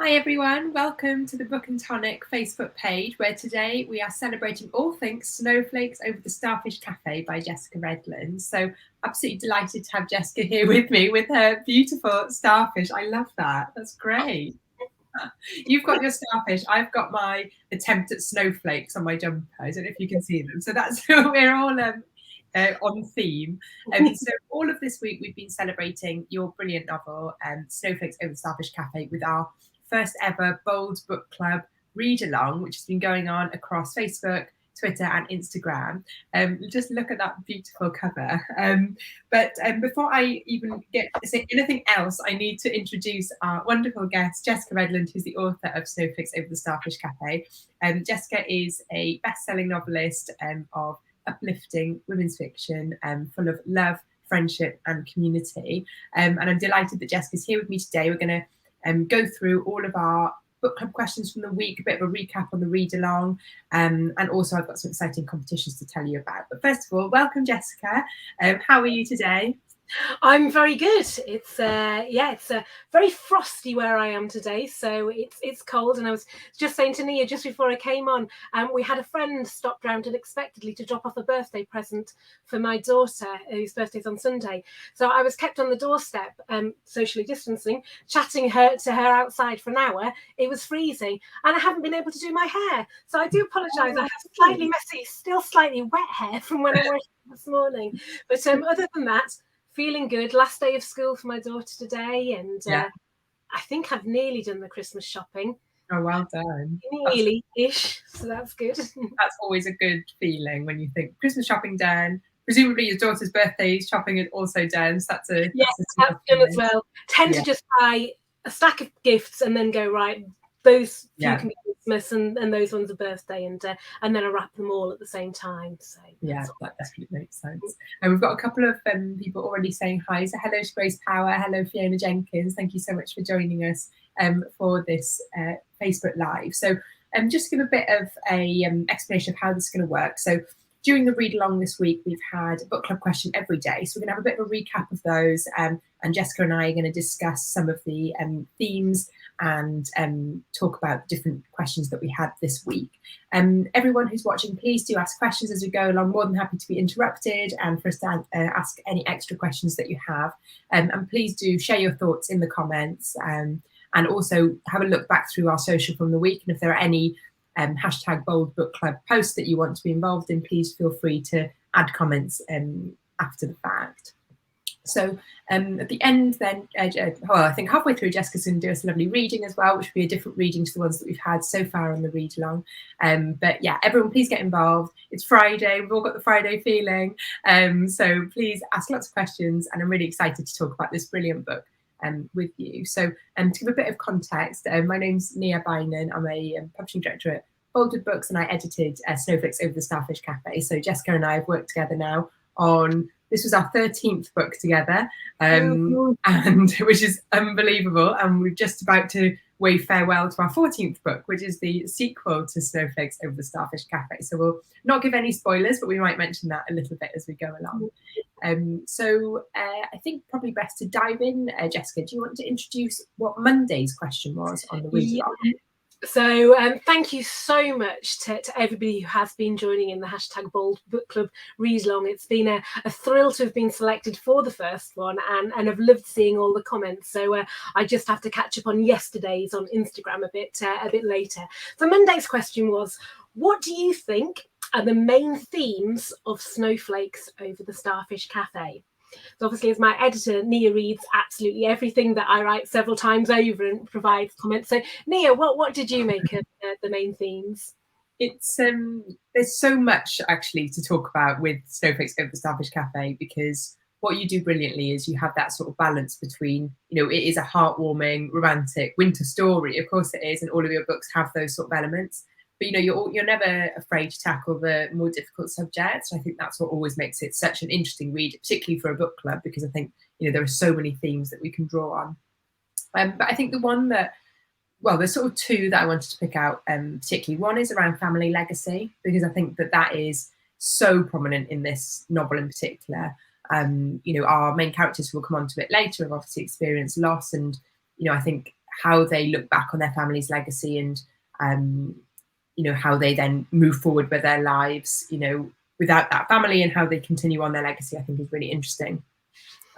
Hi everyone, welcome to the Book and Tonic Facebook page, where today we are celebrating all things Snowflakes Over the Starfish Cafe by Jessica Redland. So absolutely delighted to have Jessica here with me with her beautiful starfish. I love that. That's great. You've got your starfish. I've got my attempt at snowflakes on my jumper. I don't know if you can see them. So that's we're all on theme. So all of this week we've been celebrating your brilliant novel, Snowflakes Over the Starfish Cafe, with our first ever Bold Book Club read along, which has been going on across Facebook, Twitter and Instagram. Just look at that beautiful cover. But before I even get to say anything else, I need to introduce our wonderful guest, Jessica Redland, who's the author of Snowflakes Over the Starfish Cafe. Jessica is a best-selling novelist of uplifting women's fiction, full of love, friendship and community. And I'm delighted that Jessica's here with me today. We're going to go through all of our book club questions from the week, a bit of a recap on the read along, and also I've got some exciting competitions to tell you about. But first of all, welcome Jessica. How are you today? I'm very good. It's very frosty where I am today, so it's cold. And I was just saying to Nia just before I came on, we had a friend stopped round unexpectedly to drop off a birthday present for my daughter, whose birthday's on Sunday. So I was kept on the doorstep, socially distancing, chatting to her outside for an hour. It was freezing, and I haven't been able to do my hair, so I do apologise. I have slightly messy, still slightly wet hair from when I washed it this morning. But other than that, feeling good. Last day of school for my daughter today, and I think I've nearly done the Christmas shopping. Oh, well done. Nearly-ish, so that's good. That's always a good feeling when you think Christmas shopping done. Presumably your daughter's birthday shopping is also done. So that's a done as well. Tend to just buy a stack of gifts and then go, right, those few can be Christmas and those ones are birthday, and then I wrap them all at the same time. So that definitely makes sense. And we've got a couple of people already saying hi. So hello to Grace Power, hello Fiona Jenkins. Thank you so much for joining us for this Facebook Live. So just to give a bit of a explanation of how this is going to work. So during the read along this week, we've had a book club question every day. So we're going to have a bit of a recap of those. And Jessica and I are going to discuss some of the themes and talk about different questions that we had this week. Everyone who's watching, please do ask questions as we go along. More than happy to be interrupted and for us to ask any extra questions that you have. And please do share your thoughts in the comments, and also have a look back through our social from the week. And if there are any hashtag Bold Book Club posts that you want to be involved in, please feel free to add comments after the fact. So at the end then, I think halfway through, Jessica's going to do us a lovely reading as well, which will be a different reading to the ones that we've had so far on the read along. But yeah, everyone please get involved. It's Friday, we've all got the Friday feeling. So please ask lots of questions, and I'm really excited to talk about this brilliant book with you. So to give a bit of context, my name's Nia Bynan. I'm a publishing director at Boldwood Books, and I edited Snowflakes Over the Starfish Cafe. So Jessica and I have worked together now on, this was our 13th book together, and which is unbelievable. And we're just about to wave farewell to our 14th book, which is the sequel to Snowflakes Over the Starfish Cafe. So we'll not give any spoilers, but we might mention that a little bit as we go along. So I think probably best to dive in. Jessica, do you want to introduce what Monday's question was on the read along? So thank you so much to everybody who has been joining in the hashtag Bold Book Club read along. It's been a thrill to have been selected for the first one, and I've loved seeing all the comments. So I just have to catch up on yesterday's on Instagram a bit later. So Monday's question was, what do you think are the main themes of Snowflakes Over the Starfish Cafe? So obviously, as my editor, Nia reads absolutely everything that I write several times over and provides comments. So Nia, what did you make of the main themes? It's there's so much actually to talk about with Snowflakes Over the Starfish Cafe, because what you do brilliantly is you have that sort of balance between, it is a heartwarming, romantic winter story, of course it is, and all of your books have those sort of elements. But you're never afraid to tackle the more difficult subjects. I think that's what always makes it such an interesting read, particularly for a book club, because I think there are so many themes that we can draw on. But I think the one that, there's sort of two that I wanted to pick out particularly. One is around family legacy, because I think that is so prominent in this novel in particular. Our main characters, who will come on to it later, have obviously experienced loss, and I think how they look back on their family's legacy and how they then move forward with their lives, without that family, and how they continue on their legacy, I think is really interesting.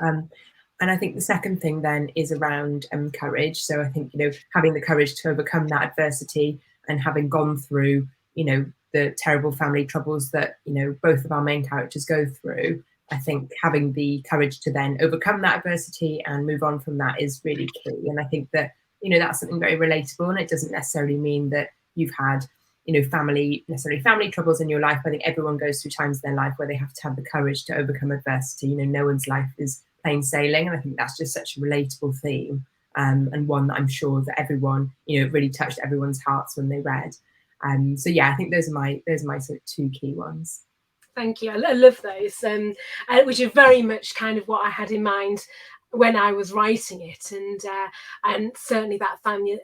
And I think the second thing then is around courage. So I think, having the courage to overcome that adversity, and having gone through, the terrible family troubles that, both of our main characters go through, I think having the courage to then overcome that adversity and move on from that is really key. And I think that, that's something very relatable, and it doesn't necessarily mean that you've had, family troubles in your life. I think everyone goes through times in their life where they have to have the courage to overcome adversity. No one's life is plain sailing, and I think that's just such a relatable theme, and one that I'm sure that everyone, really touched everyone's hearts when they read. So yeah, I think those are my sort of two key ones. Thank you. I love those, which are very much kind of what I had in mind when I was writing it, and certainly that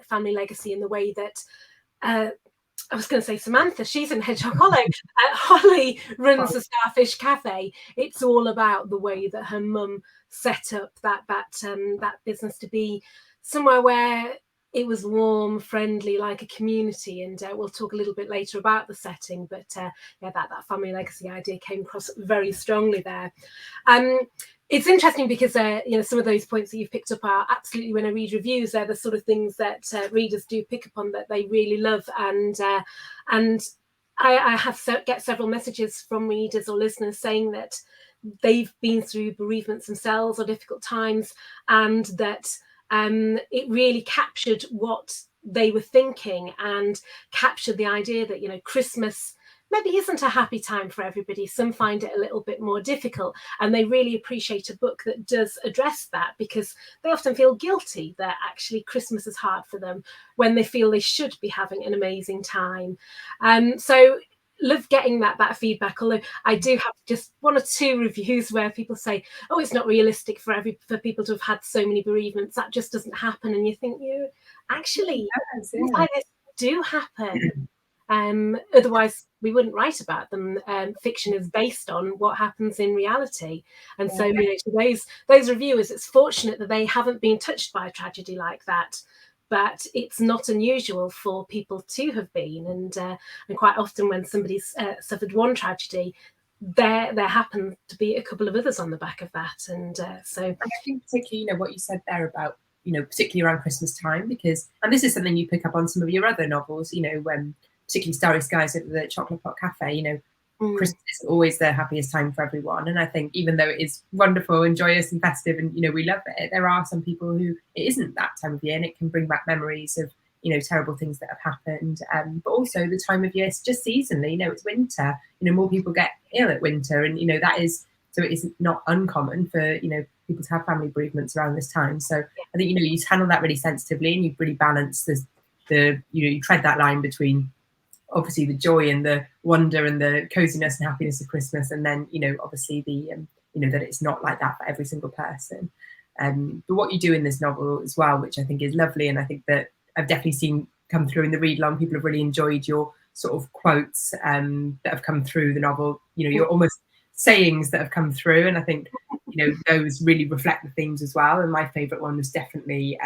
family legacy in the way that. I was going to say Samantha, she's in Hedgehog Hollow. Holly runs the Starfish Cafe. It's all about the way that her mum set up that business to be somewhere where it was warm, friendly, like a community. And we'll talk a little bit later about the setting. But that family legacy idea came across very strongly there. It's interesting because some of those points that you've picked up are absolutely, when I read reviews, they're the sort of things that readers do pick up on that they really love, and I get several messages from readers or listeners saying that they've been through bereavements themselves or difficult times, and that it really captured what they were thinking and captured the idea that Christmas maybe isn't a happy time for everybody. Some find it a little bit more difficult, and they really appreciate a book that does address that, because they often feel guilty that actually Christmas is hard for them when they feel they should be having an amazing time. So love getting that feedback, although I do have just one or two reviews where people say, oh, it's not realistic for people to have had so many bereavements, that just doesn't happen. And you think, actually, things like this do happen. Otherwise we wouldn't write about them. Fiction is based on what happens in reality, and so to those reviewers, it's fortunate that they haven't been touched by a tragedy like that, but it's not unusual for people to have been, and quite often when somebody's suffered one tragedy, there happen to be a couple of others on the back of that. And so I think particularly what you said there about particularly around Christmas time, because, and this is something you pick up on some of your other novels, when particularly Starry Skies at the Chocolate Pot Cafe, Christmas is always the happiest time for everyone. And I think even though it is wonderful and joyous and festive and, we love it, there are some people who it isn't that time of year, and it can bring back memories of, terrible things that have happened. But also the time of year, it's just seasonally, it's winter, more people get ill at winter, and, that is, so it is not uncommon for, people to have family bereavements around this time. So I think, you handle that really sensitively, and you really balance you tread that line between obviously the joy and the wonder and the coziness and happiness of Christmas, and then obviously the that it's not like that for every single person. But what you do in this novel as well, which I think is lovely, and I think that I've definitely seen come through in the read along, people have really enjoyed your sort of quotes that have come through the novel, your almost sayings that have come through, and I think those really reflect the themes as well. And my favorite one was definitely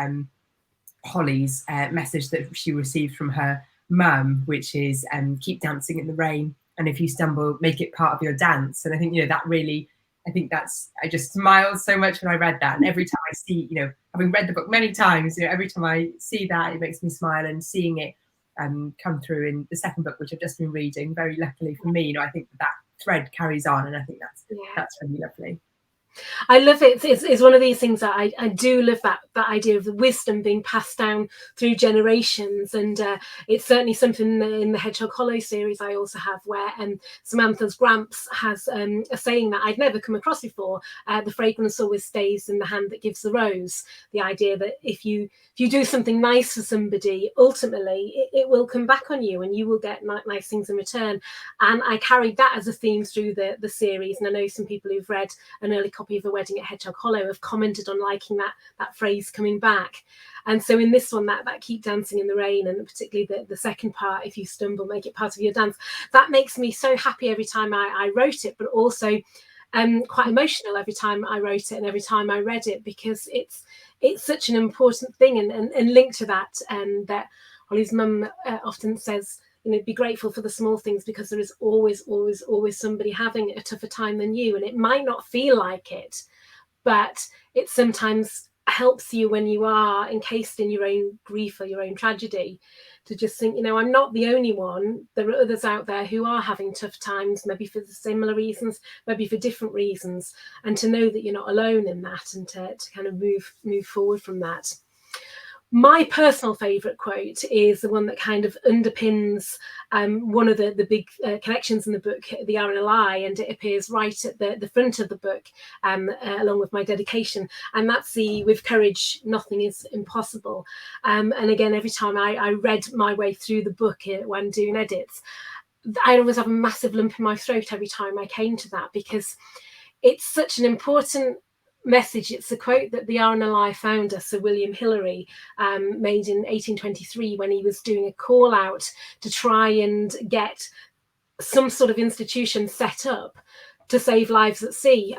Holly's message that she received from her mum, which is keep dancing in the rain, and if you stumble, make it part of your dance. And I think that really, I just smiled so much when I read that, and every time I see, having read the book many times, every time I see that, it makes me smile. And seeing it come through in the second book, which I've just been reading, very luckily for me, I think that thread carries on, and I think that's really lovely. I love it. It's one of these things that I do love, that idea of the wisdom being passed down through generations. And it's certainly something in the Hedgehog Hollow series I also have, where Samantha's Gramps has a saying that I'd never come across before. The fragrance always stays in the hand that gives the rose. The idea that if you do something nice for somebody, ultimately it will come back on you, and you will get nice things in return. And I carried that as a theme through the series. And I know some people who've read an early copy of A Wedding at Hedgehog Hollow have commented on liking that phrase coming back. And so in this one, that keep dancing in the rain, and particularly the second part, if you stumble, make it part of your dance, that makes me so happy every time I wrote it. But also quite emotional every time I wrote it and every time I read it, because it's such an important thing, and linked to that, and that Holly's mum often says, be grateful for the small things, because there is always somebody having a tougher time than you, and it might not feel like it, but it sometimes helps you when you are encased in your own grief or your own tragedy, to just think, I'm not the only one. There are others out there who are having tough times, maybe for similar reasons, maybe for different reasons, and to know that you're not alone in that, and to kind of move forward from that. My personal favourite quote is the one that kind of underpins one of the big connections in the book, The Are in a Lie, and it appears right at the front of the book, along with my dedication, and that's the "With courage, nothing is impossible." And again, every time I read my way through the book when doing edits, I'd always have a massive lump in my throat every time I came to that, because it's such an important message. It's a quote that the Are in a Lie founder, Sir William Hillary, made in 1823 when he was doing a call out to try and get some sort of institution set up to save lives at sea.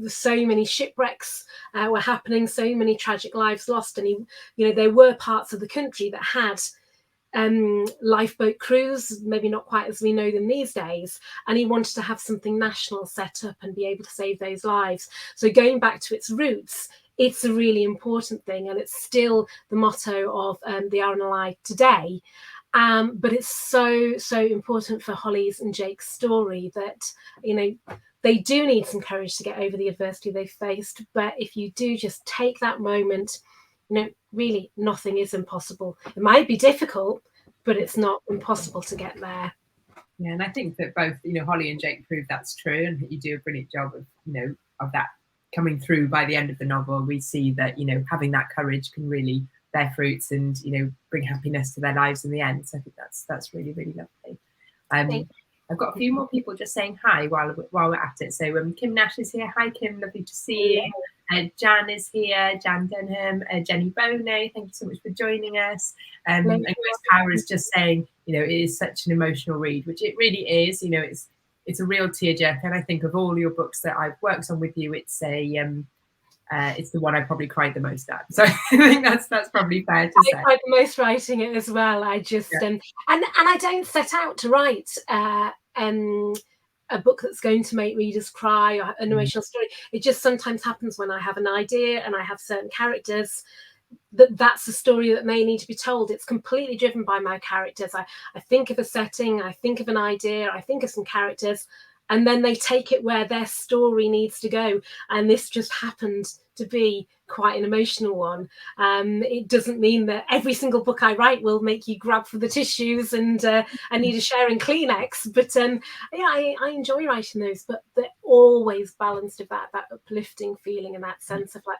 So many shipwrecks were happening, so many tragic lives lost, and there were parts of the country that had lifeboat crews, maybe not quite as we know them these days, and he wanted to have something national set up and be able to save those lives. So going back to its roots, it's a really important thing, and it's still the motto of the Are in a Lie today. But it's so important for Holly's and Jake's story that they do need some courage to get over the adversity they've faced, but if you do just take that moment, really nothing is impossible. It might be difficult, but it's not impossible to get there. Yeah, and I think that both Holly and Jake prove that's true, and that you do a brilliant job of of that coming through. By the end of the novel, we see that having that courage can really bear fruits and bring happiness to their lives in the end. So I think that's really, really lovely. I've got a few more people just saying hi while we're at it. So Kim Nash is here. Hi Kim, lovely to see you. Jan is here. Jan Denham, Jenny Bono, thank you so much for joining us. And Grace Power is just saying, it is such an emotional read, which it really is. It's a real tearjerker, and I think of all your books that I've worked on with you, it's the one I probably cried the most at. So I think that's probably fair to say. I cried the most writing it as well. I just and I don't set out to write a book that's going to make readers cry or an emotional story. It just sometimes happens when I have an idea and I have certain characters that's a story that may need to be told. It's completely driven by my characters. I think of a setting, I think of an idea, I think of some characters, and then they take it where their story needs to go. And this just happened to be quite an emotional one. It doesn't mean that every single book I write will make you grab for the tissues and I need a sharing Kleenex. But I enjoy writing those, but they're always balanced with that uplifting feeling and that sense of like,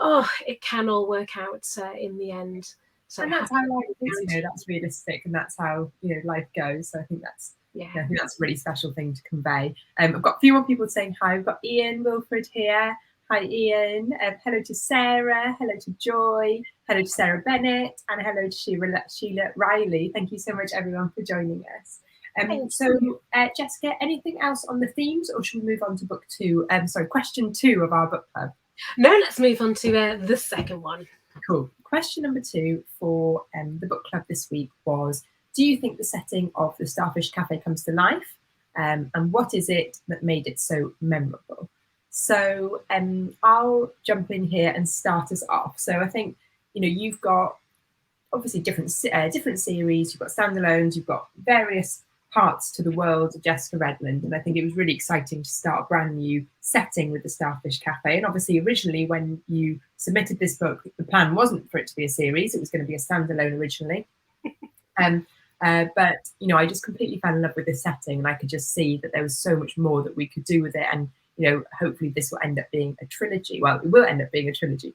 oh, it can all work out in the end. So and that's how life is, that's realistic, and that's how life goes. So I think that's I think that's a really special thing to convey. I've got a few more people saying hi. We've got Ian Wilfred here. Hi, Ian. Hello to Sarah. Hello to Joy. Hello to Sarah Bennett. And hello to Sheila Riley. Thank you so much, everyone, for joining us. Jessica, anything else on the themes, or should we move on to book two? Question 2 of our book club. No, let's move on to the second one. Cool. Question number 2 for the book club this week was, do you think the setting of the Starfish Cafe comes to life? And what is it that made it so memorable? So I'll jump in here and start us off. So I think, you've got obviously different series, you've got standalones, you've got various parts to the world of Jessica Redland. And I think it was really exciting to start a brand new setting with the Starfish Cafe. And obviously originally when you submitted this book, the plan wasn't for it to be a series, it was going to be a standalone originally. But I just completely fell in love with this setting, and I could just see that there was so much more that we could do with it. And hopefully this will end up being a trilogy. Well, it will end up being a trilogy.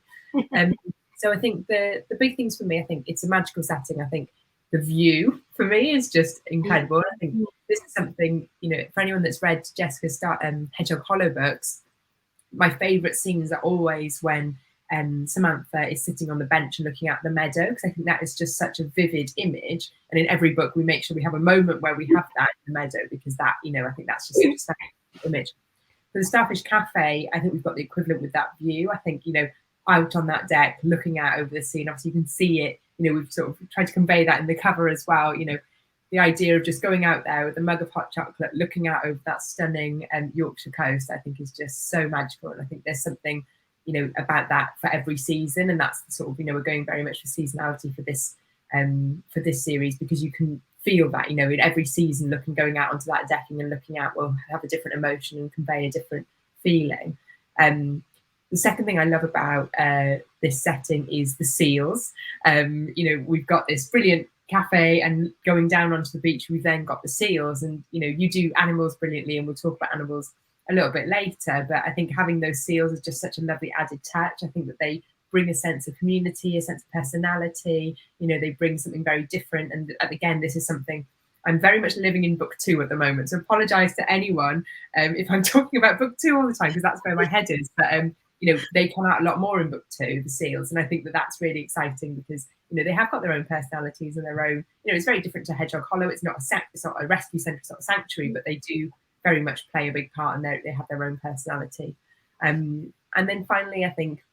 So I think the big things for me, I think it's a magical setting. I think the view for me is just incredible. I think this is something, for anyone that's read Jessica's Hedgehog Hollow books, my favourite scenes are always when Samantha is sitting on the bench and looking out the meadow, because I think that is just such a vivid image. And in every book we make sure we have a moment where we have that in the meadow, because that, I think that's just such a special image. For the Starfish Cafe, I think we've got the equivalent with that view. I think, you know, out on that deck, looking out over the sea, and obviously you can see it, you know, we've sort of tried to convey that in the cover as well, you know, the idea of just going out there with a mug of hot chocolate, looking out over that stunning Yorkshire coast, I think is just so magical. And I think there's something, you know, about that for every season. And that's sort of, you know, we're going very much for seasonality for this series, because you can feel that, you know, in every season, going out onto that decking and looking out will have a different emotion and convey a different feeling. The second thing I love about this setting is the seals. You know, we've got this brilliant cafe, and going down onto the beach, we've then got the seals. And, you know, you do animals brilliantly, and we'll talk about animals a little bit later. But I think having those seals is just such a lovely added touch. I think that they bring a sense of community, a sense of personality. You know, they bring something very different. And again, this is something I'm very much living in book 2 at the moment. So apologise to anyone if I'm talking about book 2 all the time, because that's where my head is. But you know, they come out a lot more in book 2, the seals, and I think that that's really exciting, because, you know, they have got their own personalities and their own, you know, it's very different to Hedgehog Hollow. It's not a rescue centre, it's not a sanctuary, but they do very much play a big part, and they have their own personality. And then finally, I think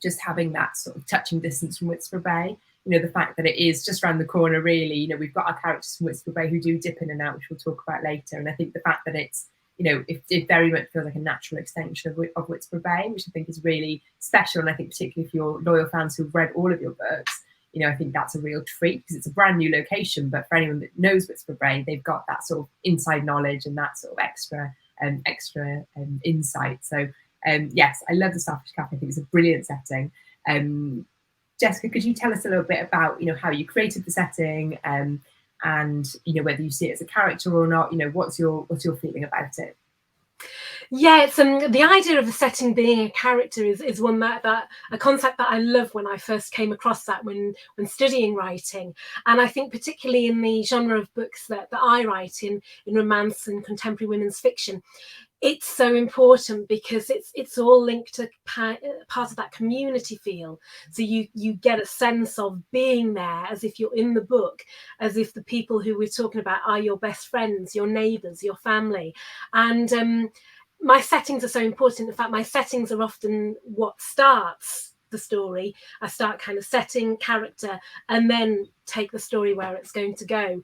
just having that sort of touching distance from Whitspur Bay, you know, the fact that it is just around the corner, really. You know, we've got our characters from Whitspur Bay who do dip in and out, which we'll talk about later. And I think the fact that it's, you know, it very much feels like a natural extension of Whitspur Bay, which I think is really special. And I think particularly for your loyal fans who've read all of your books, you know, I think that's a real treat, because it's a brand new location. But for anyone that knows Whitspur Bay, they've got that sort of inside knowledge and that sort of extra insight. So yes, I love the Starfish Cafe. I think it's a brilliant setting. Jessica, could you tell us a little bit about, you know, how you created the setting, and, you know, whether you see it as a character or not? You know, what's your feeling about it? Yeah, it's the idea of the setting being a character is one that a concept that I love when I first came across that when studying writing. And I think particularly in the genre of books that I write in romance and contemporary women's fiction, it's so important, because it's all linked to part of that community feel. So you get a sense of being there as if you're in the book, as if the people who we're talking about are your best friends, your neighbours, your family. And my settings are so important. In fact, my settings are often what starts the story. I start kind of setting, character, and then take the story where it's going to go.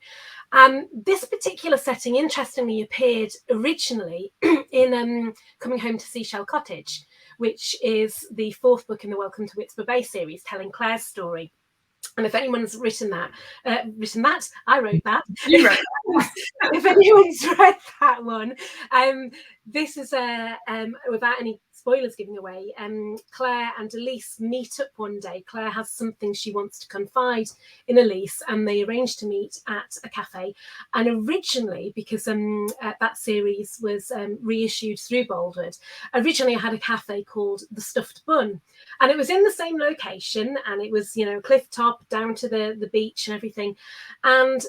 This particular setting, interestingly, appeared originally in Coming Home to Seashell Cottage, which is the 4th book in the Welcome to Whitspur Bay series, telling Claire's story. And if anyone's written that, I wrote that. You wrote that. If anyone's read that one, this is without any spoilers giving away. Claire and Elise meet up one day. Claire has something she wants to confide in Elise, and they arrange to meet at a cafe. And originally, because that series was reissued through Boldwood, originally I had a cafe called The Stuffed Bun, and it was in the same location, and it was, you know, cliff top down to the beach and everything. And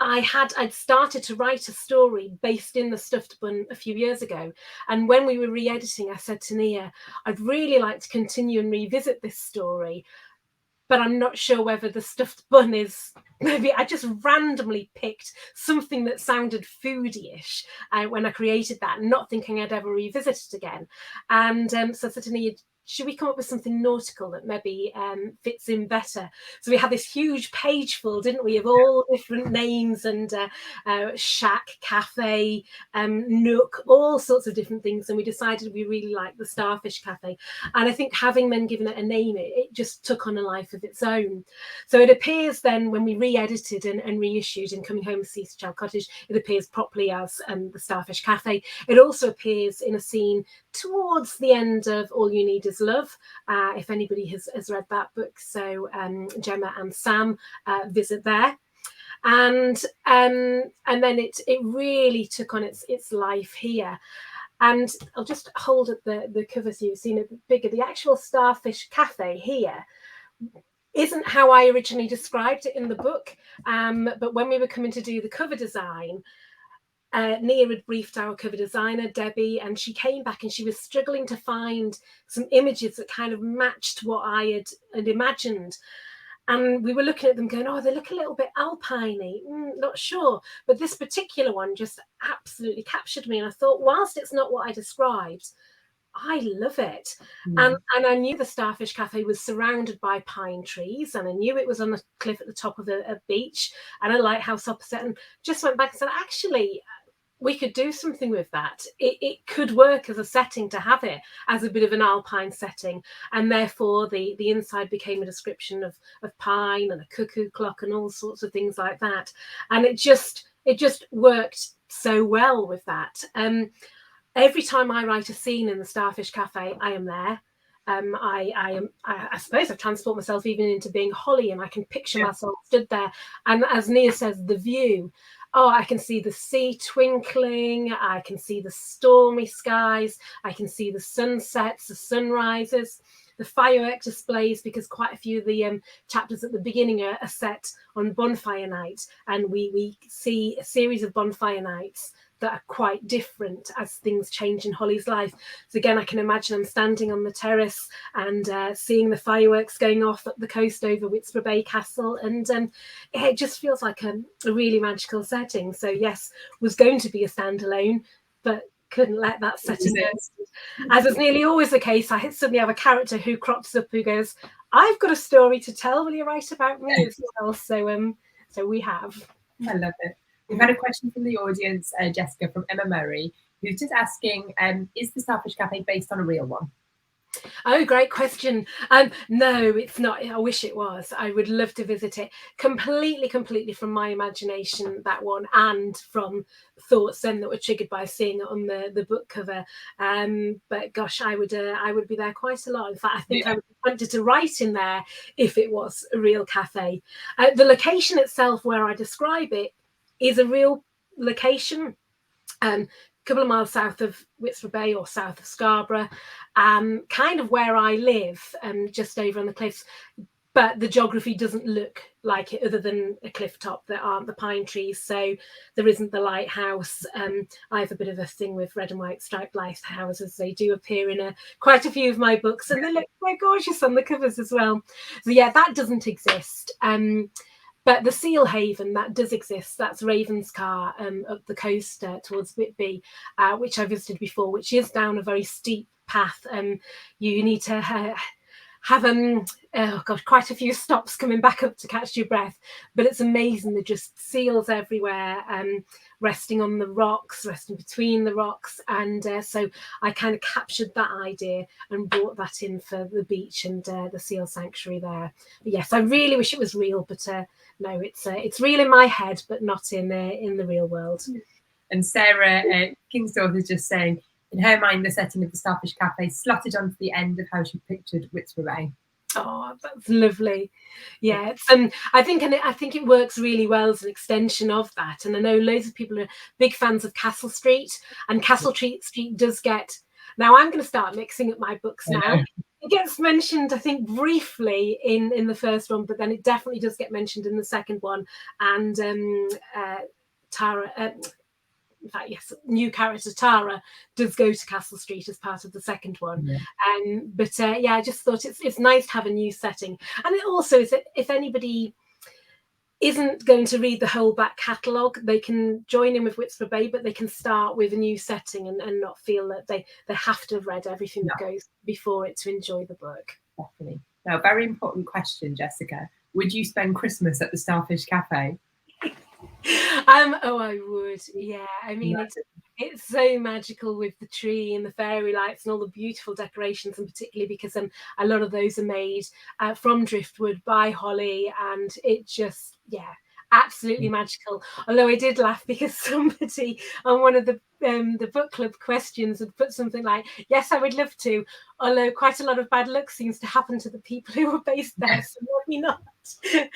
I'd started to write a story based in The Stuffed Bun a few years ago. And when we were re-editing, I said to Nia, I'd really like to continue and revisit this story, but I'm not sure whether The Stuffed Bun is, maybe I just randomly picked something that sounded foodie-ish when I created that, not thinking I'd ever revisit it again. And so I said to Nia, should we come up with something nautical that maybe fits in better? So we had this huge page full, didn't we, of all different names, and shack, cafe, nook, all sorts of different things. And we decided we really liked the Starfish Cafe. And I think having then given it a name, it just took on a life of its own. So it appears then, when we re-edited and reissued in Coming Home to Seashell Cottage, it appears properly as the Starfish Cafe. It also appears in a scene towards the end of All You Need Is Love, if anybody has read that book. So Gemma and Sam visit there, and then it really took on its life here. And I'll just hold up the cover so you've seen it bigger. The actual Starfish Cafe here isn't how I originally described it in the book, but when we were coming to do the cover design, Nia had briefed our cover designer, Debbie, and she came back and she was struggling to find some images that kind of matched what I had imagined. And we were looking at them going, oh, they look a little bit alpine-y, not sure. But this particular one just absolutely captured me. And I thought, whilst it's not what I described, I love it. And I knew the Starfish Cafe was surrounded by pine trees, and I knew it was on a cliff at the top of a beach and a lighthouse opposite, and just went back and said, actually, we could do something with that. It could work as a setting to have it as a bit of an alpine setting, and therefore the inside became a description of pine and a cuckoo clock and all sorts of things like that. And it just worked so well with that. Every time I write a scene in the Starfish Cafe, I am there. I suppose I transport myself even into being Holly, and I can picture myself stood there. And as Nia says, the view. Oh, I can see the sea twinkling. I can see the stormy skies. I can see the sunsets, the sunrises, the firework displays, because quite a few of the chapters at the beginning are set on bonfire night, and we see a series of bonfire nights that are quite different as things change in Holly's life. So again, I can imagine I'm standing on the terrace and seeing the fireworks going off at the coast over Whitspur Bay Castle, and it just feels like a really magical setting. So yes, was going to be a standalone, but couldn't let that setting go. As is nearly always the case, I suddenly have a character who crops up who goes, I've got a story to tell, will you write about me as well? So we have. I love it. We've had a question from the audience, Jessica, from Emma Murray, who's just asking, is the Starfish Cafe based on a real one? Oh, great question. No, it's not. I wish it was. I would love to visit it. Completely from my imagination, that one, and from thoughts then that were triggered by seeing it on the book cover. But gosh, I would be there quite a lot. In fact, I think I would be tempted to write in there if it was a real cafe. The location itself, where I describe it, is a real location. A couple of miles south of Whitspur Bay or south of Scarborough, kind of where I live, just over on the cliffs. But the geography doesn't look like it, other than a cliff top. There aren't the pine trees, so there isn't the lighthouse. I have a bit of a thing with red and white striped lighthouses. They do appear in quite a few of my books, and they look quite gorgeous on the covers as well. So yeah, that doesn't exist. But the Seal Haven, that does exist. That's Ravenscar up the coast towards Whitby, which I visited before, which is down a very steep path. You need to have quite a few stops coming back up to catch your breath. But it's amazing. There's just seals everywhere, resting on the rocks, resting between the rocks. And so I kind of captured that idea and brought that in for the beach and the seal sanctuary there. But yes, I really wish it was real, but no, it's real in my head, but not in the real world. And Sarah Kingsdorf is just saying, in her mind, the setting of the Starfish Cafe slotted onto the end of how she pictured Whitspur Bay. Oh, that's lovely. Yeah, I think it works really well as an extension of that. And I know loads of people are big fans of Castle Street, and Castle Street does get. Now I'm going to start mixing up my books now. It gets mentioned, I think, briefly in the first one, but then it definitely does get mentioned in the second one. And Tara. In fact, yes, new character Tara does go to Castle Street as part of the second one. But I just thought it's nice to have a new setting. And it also is that if anybody isn't going to read the whole back catalogue, they can join in with Whitspur Bay, but they can start with a new setting and not feel that they have to have read everything that goes before it to enjoy the book. Definitely. Now, very important question, Jessica. Would you spend Christmas at the Starfish Cafe? Oh, I would. Yeah, I mean, it's so magical with the tree and the fairy lights and all the beautiful decorations, and particularly because a lot of those are made from driftwood by Holly, and it just absolutely magical. Although I did laugh because somebody on one of the book club questions had put something like, yes, I would love to, although quite a lot of bad luck seems to happen to the people who were based there, so maybe not.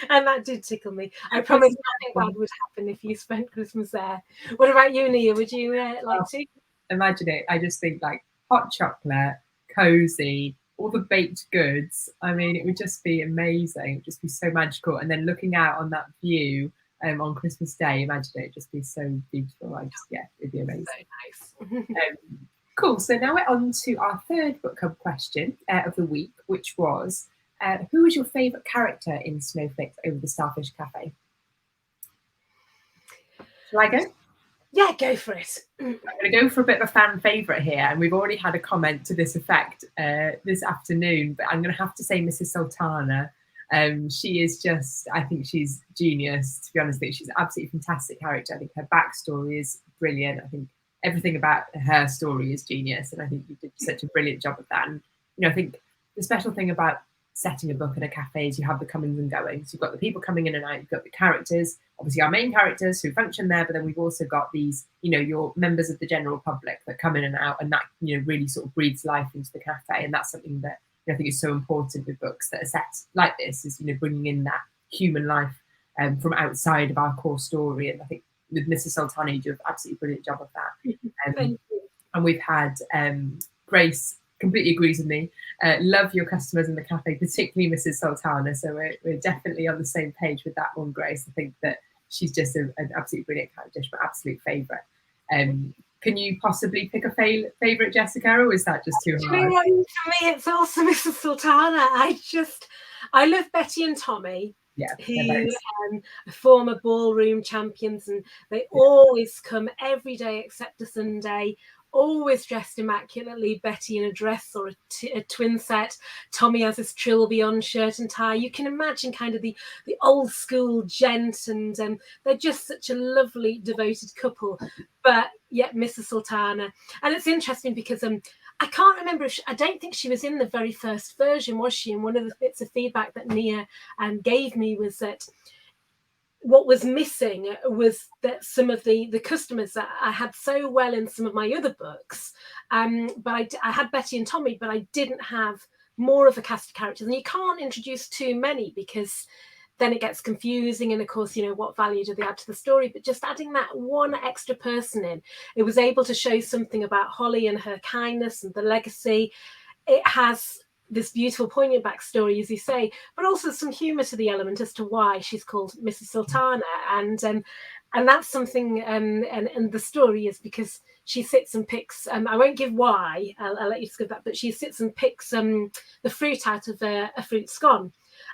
And that did tickle me. I promise nothing bad would happen if you spent Christmas there. What about you, Nia? Would you like to? Imagine it. I just think like hot chocolate, cozy, all the baked goods. I mean, it would just be amazing. It would just be so magical. And then looking out on that view on Christmas Day, imagine it, just be so beautiful. It'd be amazing. So nice. Cool. So now we're on to our third book club question of the week, which was, who was your favourite character in Snowflakes Over the Starfish Cafe? Shall I go? Yeah, go for it. I'm going to go for a bit of a fan favourite here, and we've already had a comment to this effect this afternoon, but I'm going to have to say Mrs. Sultana. She is just, I think she's genius, to be honest. I think she's an absolutely fantastic character. I think her backstory is brilliant. I think everything about her story is genius, and I think you did such a brilliant job of that. And, I think the special thing about setting a book in a cafe is you have the comings and goings. You've got the people coming in and out, you've got the characters, obviously our main characters who function there, but then we've also got these, your members of the general public that come in and out, and that, really sort of breathes life into the cafe. And that's something that I think is so important with books that are set like this, is, bringing in that human life from outside of our core story. And I think with Mrs. Sultana, you do an absolutely brilliant job of that. Thank you. And we've had Grace completely agrees with me. Love your customers in the cafe, particularly Mrs. Sultana. So we're definitely on the same page with that one, Grace. I think that she's just an absolutely brilliant character, my absolute favourite. Can you possibly pick a favourite, Jessica, or is that just too hard? For me, it's also Mrs. Sultana. I love Betty and Tommy. Yeah, who are former ballroom champions, and they always come every day except a Sunday, always dressed immaculately. Betty in a dress or a twin set. Tommy has his trilby on, shirt and tie. You can imagine kind of the old school gent, and they're just such a lovely, devoted couple. But yet, Mrs. Sultana, and it's interesting because I can't remember I don't think she was in the very first version, was she? And one of the bits of feedback that Nia gave me was that what was missing was that some of the customers that I had so well in some of my other books, but I had Betty and Tommy, but I didn't have more of a cast of characters. And you can't introduce too many because then it gets confusing, and of course, what value do they add to the story? But just adding that one extra person in, it was able to show something about Holly and her kindness and the legacy. It has this beautiful, poignant backstory, as you say, but also some humour to the element as to why she's called Mrs. Sultana, and that's something. And the story is because she sits and picks. I won't give why. I'll let you discover that. But she sits and picks the fruit out of a fruit scone.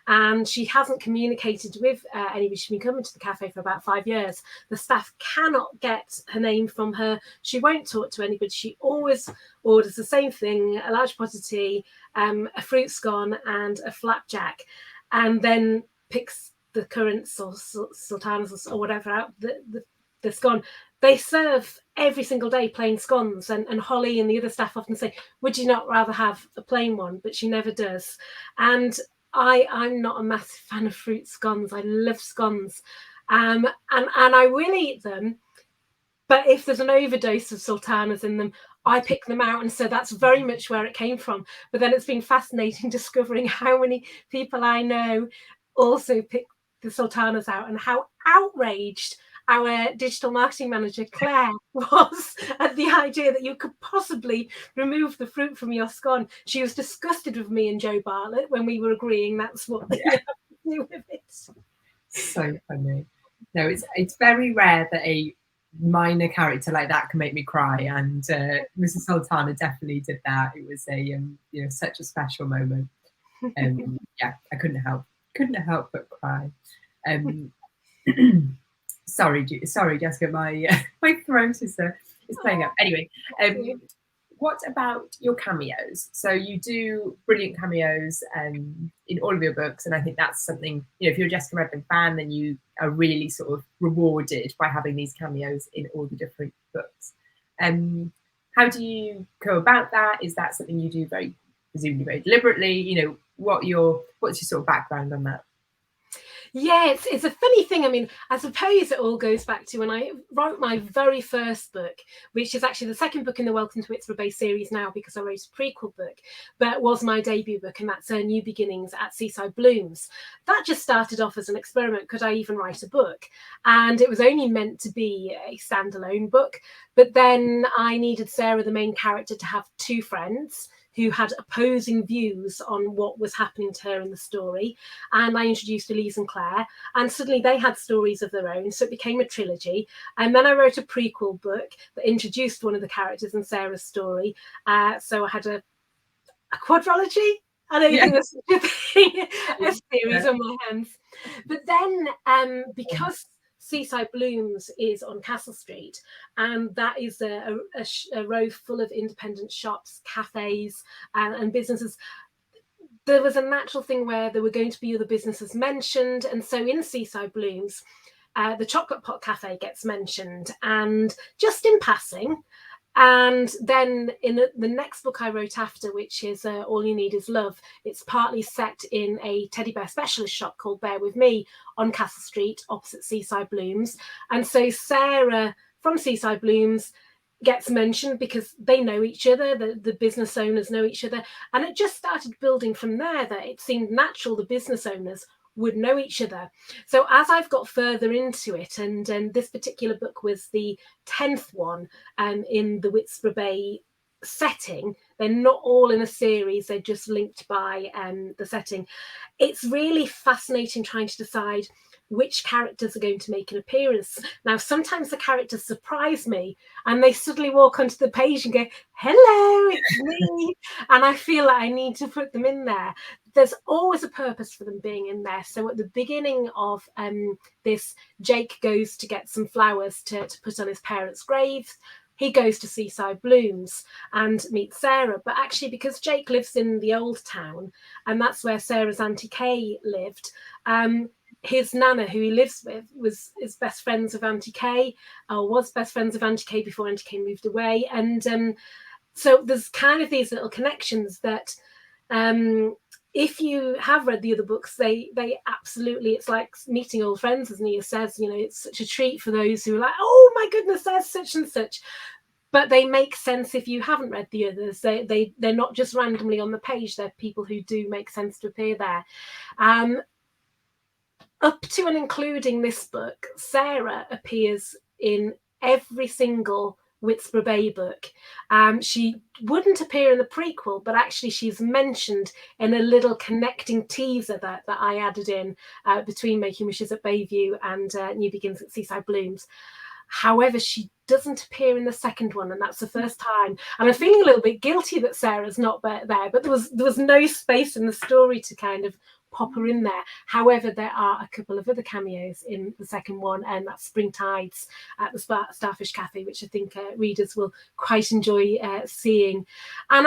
And she hasn't communicated with anybody. She's been coming to the cafe for about 5 years. The staff cannot get her name from her. She won't talk to anybody. She always orders the same thing: a large pot of tea, a fruit scone, and a flapjack, and then picks the currants or sultanas or whatever out the scone. They serve every single day plain scones, and Holly and the other staff often say, "Would you not rather have a plain one?" But she never does. And I'm not a massive fan of fruit scones. I love scones, and I will eat them. But if there's an overdose of sultanas in them, I pick them out, and so that's very much where it came from. But then it's been fascinating discovering how many people I know also pick the sultanas out, and how outraged our digital marketing manager Claire was at the idea that you could possibly remove the fruit from your scone. She was disgusted with me and Joe Bartlett when we were agreeing that's what you have to do with it. So funny. No, it's very rare that a minor character like that can make me cry, and Mrs. Sultana definitely did that. It was a such a special moment. Yeah, I couldn't help but cry. Sorry, Jessica, my throat is playing up. Anyway, what about your cameos? So you do brilliant cameos in all of your books, and I think that's something, if you're a Jessica Redland fan, then you are really sort of rewarded by having these cameos in all the different books. How do you go about that? Is that something you do presumably very deliberately? What's your sort of background on that? Yeah, it's a funny thing. I mean, I suppose it all goes back to when I wrote my very first book, which is actually the second book in the Welcome to Whitstable Bay series now, because I wrote a prequel book, but was my debut book, and that's New Beginnings at Seaside Blooms. That just started off as an experiment. Could I even write a book? And it was only meant to be a standalone book. But then I needed Sarah, the main character, to have two friends who had opposing views on what was happening to her in the story. And I introduced Elise and Claire, and suddenly they had stories of their own. So it became a trilogy. And then I wrote a prequel book that introduced one of the characters in Sarah's story. So I had a quadrilogy, I don't think there's such a thing, a series Yeah. on my hands. But then, because Seaside Blooms is on Castle Street, and that is a row full of independent shops, cafes, and businesses, there was a natural thing where there were going to be other businesses mentioned. And so in Seaside Blooms, the Chocolate Pot Cafe gets mentioned, and just in passing. And then in the next book I wrote after, which is All You Need Is Love, it's partly set in a teddy bear specialist shop called Bear With Me on Castle Street, opposite Seaside Blooms. And so Sarah from Seaside Blooms gets mentioned because they know each other, the business owners know each other. And it just started building from there, that it seemed natural the business owners would know each other. So as I've got further into it, and this particular book was the 10th one in the Whitspur Bay setting, they're not all in a series, they're just linked by the setting. It's really fascinating trying to decide which characters are going to make an appearance. Now, sometimes the characters surprise me and they suddenly walk onto the page and go, hello, it's me. And I feel like I need to put them in there. There's always a purpose for them being in there. So at the beginning of this, Jake goes to get some flowers to put on his parents' graves. He goes to Seaside Blooms and meets Sarah. But actually, because Jake lives in the old town, and that's where Sarah's Auntie Kay lived, his nana, who he lives with, is best friends with Auntie Kay, or was best friends with Auntie Kay before Auntie Kay moved away. And so there's kind of these little connections that if you have read the other books, they absolutely, it's like meeting old friends, as Nia says. You know, it's such a treat for those who are like, oh my goodness, there's such and such. But they make sense if you haven't read the others. They're not just randomly on the page. They're people who do make sense to appear there. Up to and including this book, Sarah appears in every single Whitspur Bay book. She wouldn't appear in the prequel, but actually she's mentioned in a little connecting teaser that I added in between Making Wishes at Bayview and New Begins at Seaside Blooms. However, she doesn't appear in the second one, and that's the first time. And I'm feeling a little bit guilty that Sarah's not there, but there was no space in the story to kind of pop her in there. However, there are a couple of other cameos in the second one, and that's Spring Tides at the Starfish Cafe, which I think readers will quite enjoy seeing. And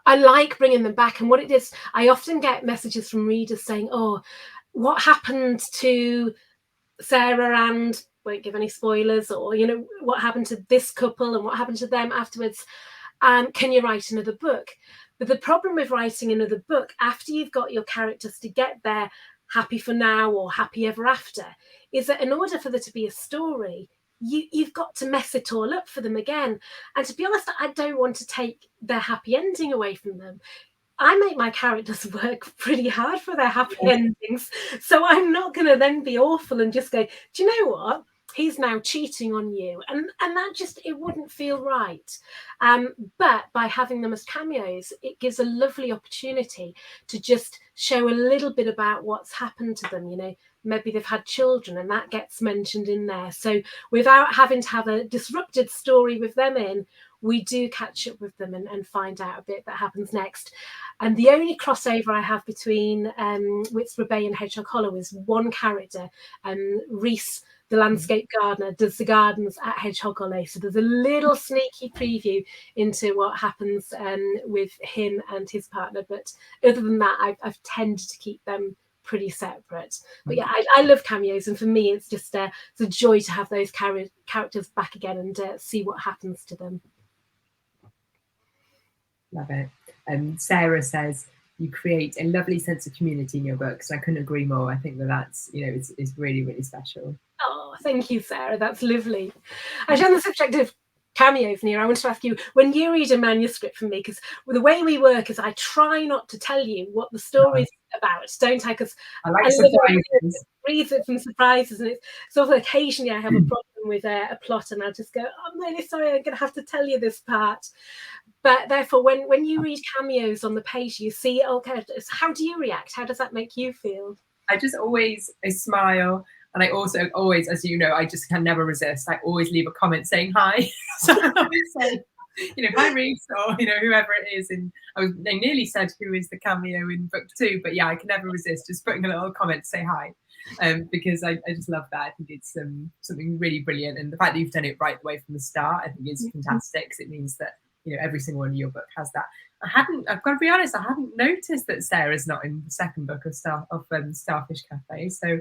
I like bringing them back. And what it is, I often get messages from readers saying, oh, what happened to Sarah and, won't give any spoilers, or, you know, what happened to this couple and what happened to them afterwards? Can you write another book? But the problem with writing another book, after you've got your characters to get there happy for now or happy ever after, is that in order for there to be a story, you've got to mess it all up for them again. And to be honest, I don't want to take their happy ending away from them. I make my characters work pretty hard for their happy endings. So I'm not going to then be awful and just go, do you know what? He's now cheating on you. And that just, it wouldn't feel right. But by having them as cameos, it gives a lovely opportunity to just show a little bit about what's happened to them. You know, maybe they've had children and that gets mentioned in there. So without having to have a disrupted story with them in, we do catch up with them and find out a bit that happens next. And the only crossover I have between Whitspur Bay and Hedgehog Hollow is one character, Reese, the landscape gardener, does the gardens at Hedgehog Hollow. So there's a little sneaky preview into what happens with him and his partner. But other than that, I've tended to keep them pretty separate. But yeah, I love cameos, and for me it's just it's a joy to have those characters back again and see what happens to them. Love it. Sarah says you create a lovely sense of community in your books. I couldn't agree more. I think that's, you know, it's really, really special. Oh, thank you, Sarah. That's lovely. Actually, on the subject of cameos, Nia, I want to ask you, when you read a manuscript from me, because the way we work is I try not to tell you what the story's about, don't I? Because I like surprises. Read it from surprises, and it's sort of occasionally I have a problem with a plot, and I just go, I'm really sorry, I'm going to have to tell you this part. But therefore, when you read cameos on the page, you see all characters. How do you react? How does that make you feel? I smile. And I also always, as you know, I just can never resist. I always leave a comment saying hi. So Hi Reese, or whoever it is. And they nearly said who is the cameo in book 2, but yeah, I can never resist just putting a little comment to say hi, because I just love that. I think it's something really brilliant, and the fact that you've done it right the way from the start, I think is fantastic, because it means that every single one of your book has that. I've got to be honest, I hadn't noticed that Sarah's not in the second book of Starfish Cafe, so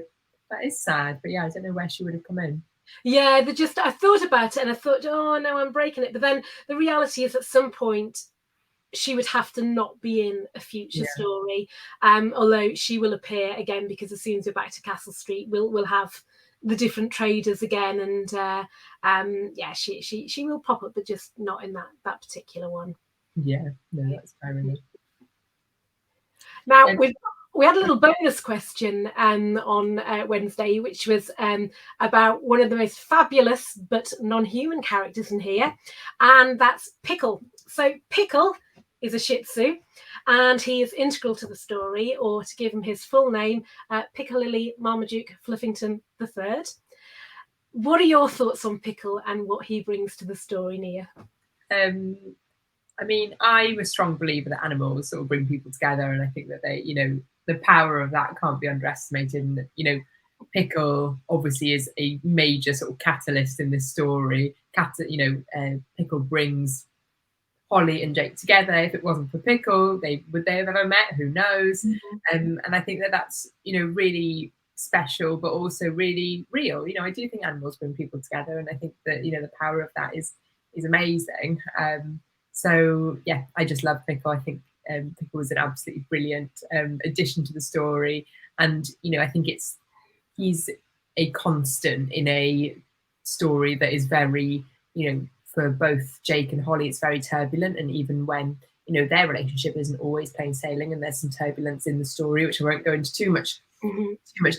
that is sad. But yeah, I don't know where she would have come in. Yeah, I thought about it and I thought, oh no, I'm breaking it. But then the reality is, at some point, she would have to not be in a future story. Although she will appear again, because as soon as we're back to Castle Street, we'll have the different traders again, and she will pop up, but just not in that particular one. Yeah, no, that's fair enough. Now we had a little bonus question on Wednesday, which was about one of the most fabulous but non-human characters in here, and that's Pickle. So Pickle is a Shih Tzu, and he is integral to the story, or to give him his full name, Piccalilli Marmaduke Fluffington III. What are your thoughts on Pickle and what he brings to the story, Nia? I mean, I'm a strong believer that animals sort of bring people together, and I think that they, the power of that can't be underestimated. And Pickle obviously is a major sort of catalyst in this story. Pickle brings Holly and Jake together. If it wasn't for Pickle, would they have ever met? Who knows? And I think that that's really special, but also really real. I do think animals bring people together, and I think that the power of that is amazing. So yeah, I just love Pickle. I think Pickle was an absolutely brilliant addition to the story, and I think he's a constant in a story that is very, for both Jake and Holly, it's very turbulent, and even when their relationship isn't always plain sailing, and there's some turbulence in the story, which I won't go into too much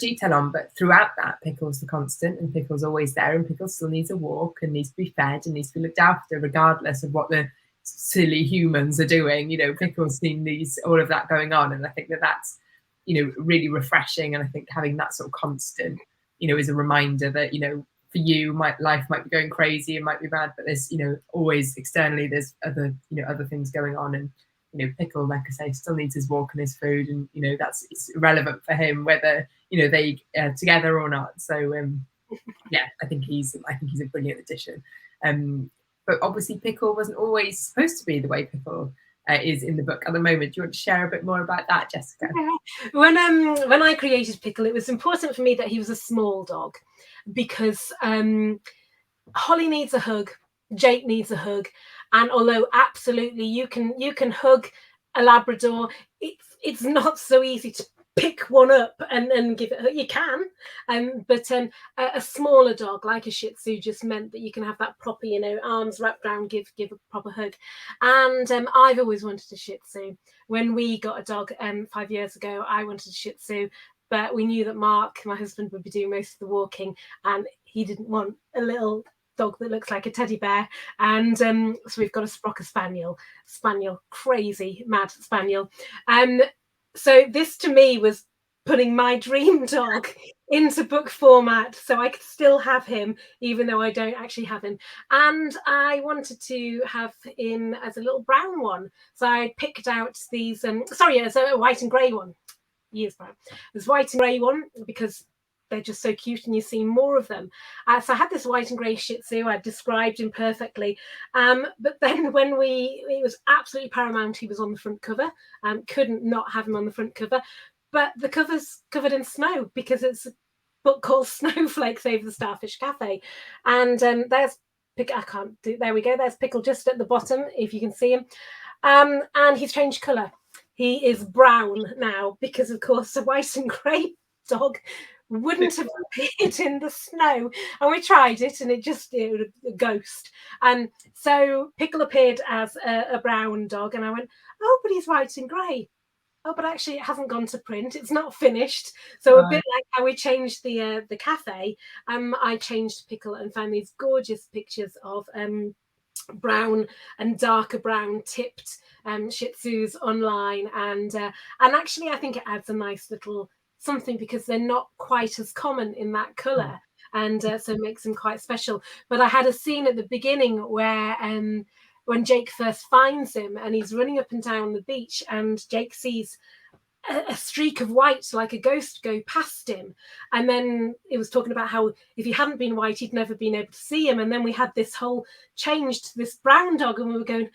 detail on, but throughout that, Pickle's the constant, and Pickle's always there, and Pickle still needs a walk and needs to be fed and needs to be looked after, regardless of what the silly humans are doing. Pickle's seen all of that going on, and I think that that's really refreshing. And I think having that sort of constant is a reminder that for you, life might be going crazy, it might be bad, but there's always externally there's other things going on. And Pickle, like I say, still needs his walk and his food, and it's irrelevant for him whether they are together or not. So yeah, I think he's a brilliant addition. But obviously Pickle wasn't always supposed to be the way Pickle is in the book at the moment. Do you want to share a bit more about that, Jessica? When I created Pickle, it was important for me that he was a small dog, because Holly needs a hug, Jake needs a hug, and although absolutely you can hug a Labrador, it's not so easy to pick one up and give it. You can, but a smaller dog like a Shih Tzu just meant that you can have that proper, arms wrapped around, give a proper hug. And I've always wanted a Shih Tzu. When we got a dog 5 years ago, I wanted a Shih Tzu, but we knew that Mark, my husband, would be doing most of the walking, and he didn't want a little dog that looks like a teddy bear. And so we've got a Sprocker Spaniel, crazy mad Spaniel. So this to me was putting my dream dog into book format, so I could still have him even though I don't actually have him. And I wanted to have him as a little brown one, so I picked out these as a white and grey one. Years brown. There's white and grey one because they're just so cute, and you see more of them. So I had this white and grey Shih Tzu. I described him perfectly. But then when it was absolutely paramount he was on the front cover. Couldn't not have him on the front cover. But the cover's covered in snow because it's a book called Snowflakes Over the Starfish Cafe. And there's there we go. There's Pickle just at the bottom, if you can see him. And he's changed colour. He is brown now because, of course, a white and grey dog wouldn't have appeared in the snow, and we tried it, and it was a ghost. And so Pickle appeared as a brown dog, and I went, oh, but he's white and grey. Oh, but actually it hasn't gone to print, it's not finished. So a bit like how we changed the cafe, I changed Pickle and found these gorgeous pictures of brown and darker brown tipped Shih Tzus online, and actually I think it adds a nice little something because they're not quite as common in that colour, and so it makes them quite special. But I had a scene at the beginning where when Jake first finds him and he's running up and down the beach, and Jake sees a streak of white like a ghost go past him, and then it was talking about how if he hadn't been white he'd never been able to see him, and then we had this whole change to this brown dog, and we were going,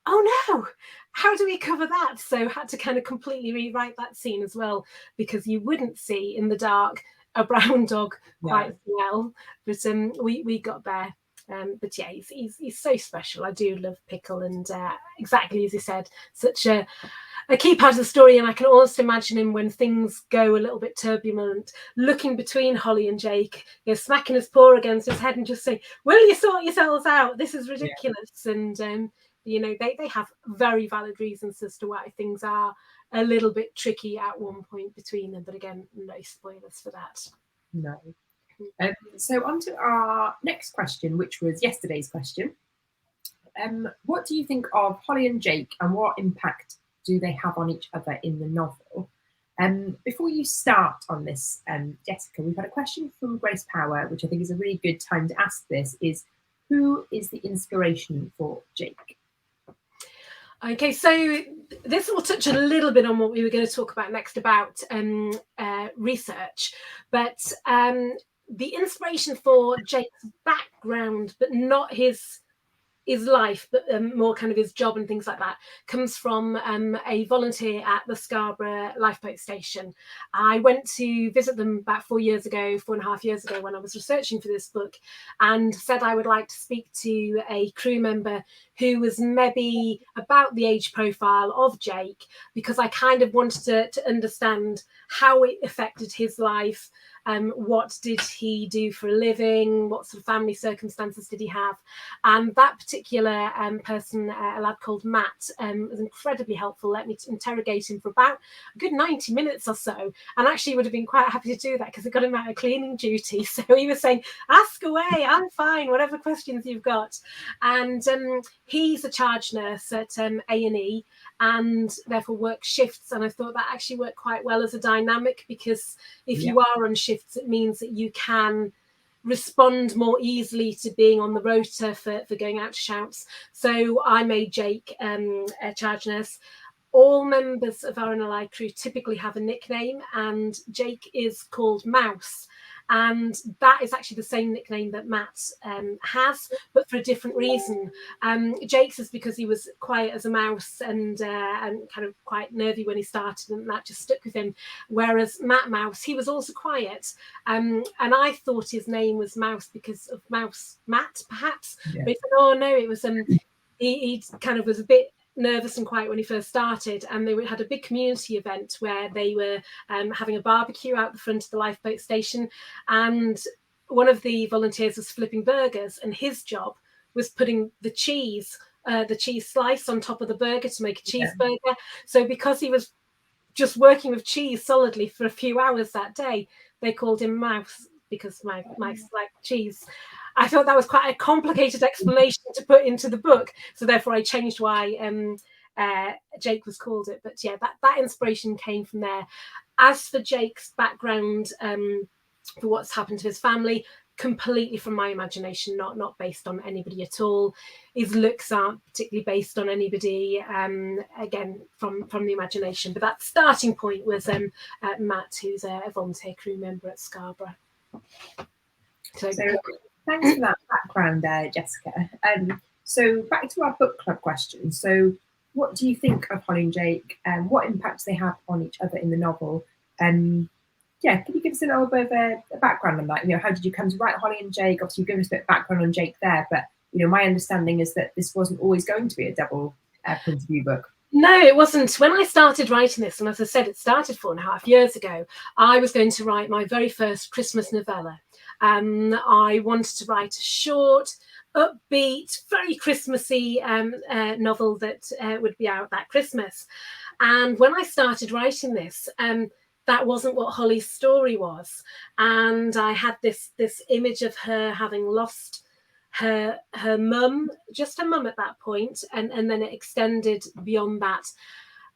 oh no, how do we cover that? So had to kind of completely rewrite that scene as well, because you wouldn't see in the dark a brown dog quite well, but we got there. But yeah, he's so special. I do love Pickle, and exactly as you said, such a key part of the story. And I can almost imagine him when things go a little bit turbulent, looking between Holly and Jake, smacking his paw against his head and just saying, "Will you sort yourselves out? This is ridiculous." And they have very valid reasons as to why things are a little bit tricky at one point between them. But again, no spoilers for that. No. So on to our next question, which was yesterday's question. What do you think of Holly and Jake, and what impact do they have on each other in the novel? Before you start on this, Jessica, we've had a question from Grace Power, which I think is a really good time to ask this, is who is the inspiration for Jake? Okay, so this will touch a little bit on what we were going to talk about next about research, but the inspiration for Jake's background, but not his life, but more kind of his job and things like that, comes from a volunteer at the Scarborough lifeboat station. I went to visit them about 4.5 years ago when I was researching for this book, and said I would like to speak to a crew member who was maybe about the age profile of Jake, because I kind of wanted to understand how it affected his life. What did he do for a living? What sort of family circumstances did he have? And that particular person, a lad called Matt, was incredibly helpful. Let me interrogate him for about a good 90 minutes or so. And actually would have been quite happy to do that because it got him out of cleaning duty. So he was saying, ask away, I'm fine, whatever questions you've got. And he's a charge nurse at A&E, and therefore works shifts. And I thought that actually worked quite well as a dynamic, because if you are on shifts, it means that you can respond more easily to being on the rota for going out to shouts. So I made Jake a charge nurse. All members of our NLI crew typically have a nickname, and Jake is called Mouse. And that is actually the same nickname that Matt has, but for a different reason. Jake's is because he was quiet as a mouse and kind of quite nervy when he started, and that just stuck with him. Whereas Matt Mouse, he was also quiet. And I thought his name was Mouse because of Mouse Matt, perhaps. Yeah. But he said, oh no, it was he kind of was a bit nervous and quiet when he first started, and they had a big community event where they were having a barbecue out the front of the lifeboat station, and one of the volunteers was flipping burgers, and his job was putting the cheese slice on top of the burger to make a cheeseburger. Yeah. So because he was just working with cheese solidly for a few hours that day, they called him Mouse, because mice like cheese. I thought that was quite a complicated explanation to put into the book, so therefore I changed why Jake was called it. But yeah, that inspiration came from there. As for Jake's background, for what's happened to his family, completely from my imagination, not based on anybody at all. His looks aren't particularly based on anybody, again from the imagination. But that starting point was Matt, who's a volunteer crew member at Scarborough. So thanks for that background there, Jessica. So back to our book club question. So what do you think of Holly and Jake, and what impacts they have on each other in the novel? Can you give us a little bit of a background on that? How did you come to write Holly and Jake? Obviously, you've given us a bit of background on Jake there, but my understanding is that this wasn't always going to be a double point of view book. No, it wasn't. When I started writing this, and as I said, it started 4.5 years ago, I was going to write my very first Christmas novella. I wanted to write a short, upbeat, very Christmassy novel that would be out that Christmas. And when I started writing this, that wasn't what Holly's story was. And I had this image of her having lost her mum, just her mum at that point, and then it extended beyond that.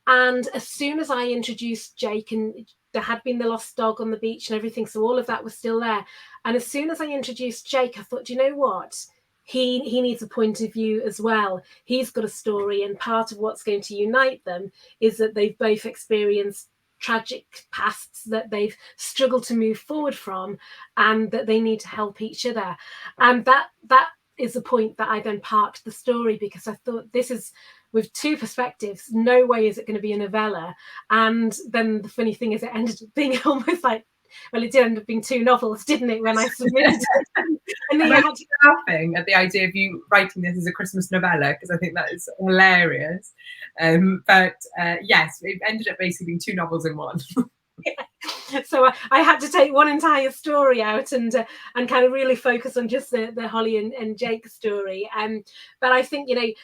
And as soon as I introduced Jake, and there had been the lost dog on the beach and everything, so all of that was still there. And as soon as I introduced Jake, I thought, you know what? he needs a point of view as well. He's got a story, and part of what's going to unite them is that they've both experienced tragic pasts that they've struggled to move forward from, and that they need to help each other. And that is the point that I then parked the story, because I thought, this is with two perspectives, no way is it going to be a novella. And then the funny thing is, it ended up being almost like, well, it did end up being two novels, didn't it, when I submitted it? And then I'm actually laughing at the idea of you writing this as a Christmas novella, because I think that is hilarious. But yes, it ended up basically being two novels in one. Yeah. So I had to take one entire story out and kind of really focus on just the Holly and Jake story. But I think, it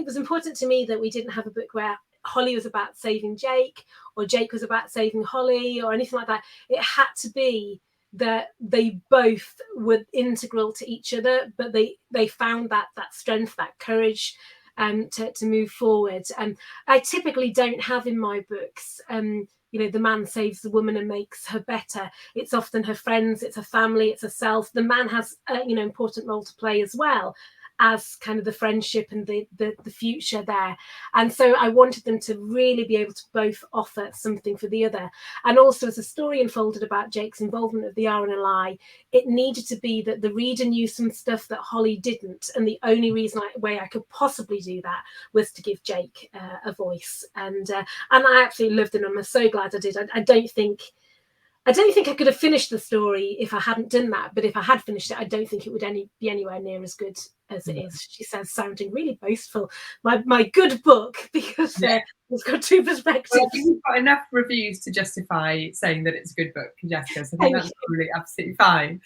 was important to me that we didn't have a book where Holly was about saving Jake, or Jake was about saving Holly, or anything like that. It had to be that they both were integral to each other, but they found that strength, that courage to move forward. And I typically don't have in my books the man saves the woman and makes her better. It's often her friends, it's her family, it's herself. The man has important role to play as well, as kind of the friendship and the future there. And so I wanted them to really be able to both offer something for the other. And also, as the story unfolded about Jake's involvement of the RNLI, it needed to be that the reader knew some stuff that Holly didn't. And the only way I could possibly do that was to give Jake a voice. And I absolutely loved it, and I'm so glad I did. I don't think I could have finished the story if I hadn't done that. But if I had finished it, I don't think it would be anywhere near as good as it is. She says, sounding really boastful. My good book, because it's got two perspectives. Well, I think you've got enough reviews to justify saying that it's a good book, Jessica. So I think that's probably absolutely fine.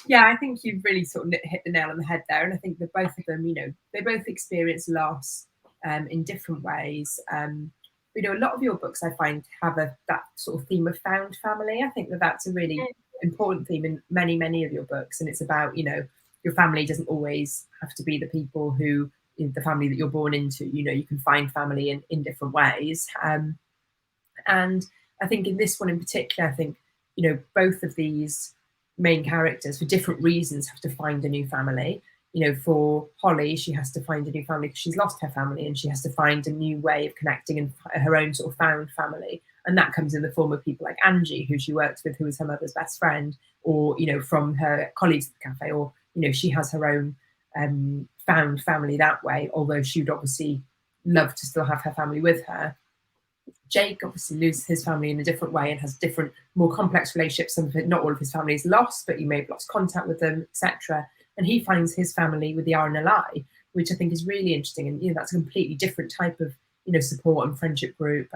Yeah, I think you've really sort of hit the nail on the head there. And I think that both of them, they both experience loss in different ways. A lot of your books, I find, have that sort of theme of found family. I think that's a really important theme in many, many of your books. And it's about, your family doesn't always have to be the people who, the family that you're born into. You can find family in different ways. And I think in this one in particular, I think, both of these main characters, for different reasons, have to find a new family. For Holly, she has to find a new family because she's lost her family, and she has to find a new way of connecting and her own sort of found family. And that comes in the form of people like Angie, who she works with, who is her mother's best friend, or, from her colleagues at the cafe, or, she has her own found family that way, although she would obviously love to still have her family with her. Jake obviously loses his family in a different way and has different, more complex relationships. Not all of his family is lost, but he may have lost contact with them, etc. And he finds his family with the RNLI, which I think is really interesting. And, that's a completely different type of, support and friendship group,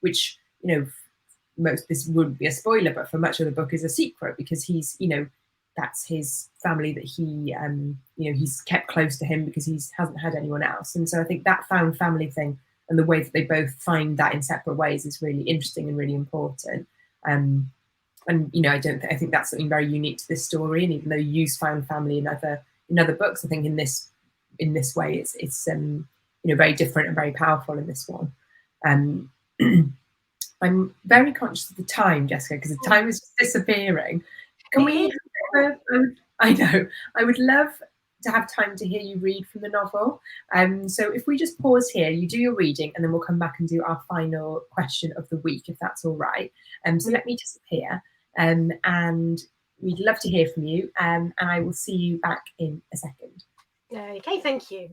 which, this wouldn't be a spoiler, but for much of the book is a secret, because he's, that's his family that he, he's kept close to him because he hasn't had anyone else. And so I think that found family thing and the way that they both find that in separate ways is really interesting and really important. And I think that's something very unique to this story. And even though you use found family in other books, I think in this way it's very different and very powerful in this one. I'm very conscious of the time, Jessica, because the time is just disappearing. Can we? I know. I would love to have time to hear you read from the novel. So if we just pause here, you do your reading, and then we'll come back and do our final question of the week, if that's all right. So let me disappear. And we'd love to hear from you, and I will see you back in a second. Okay, thank you.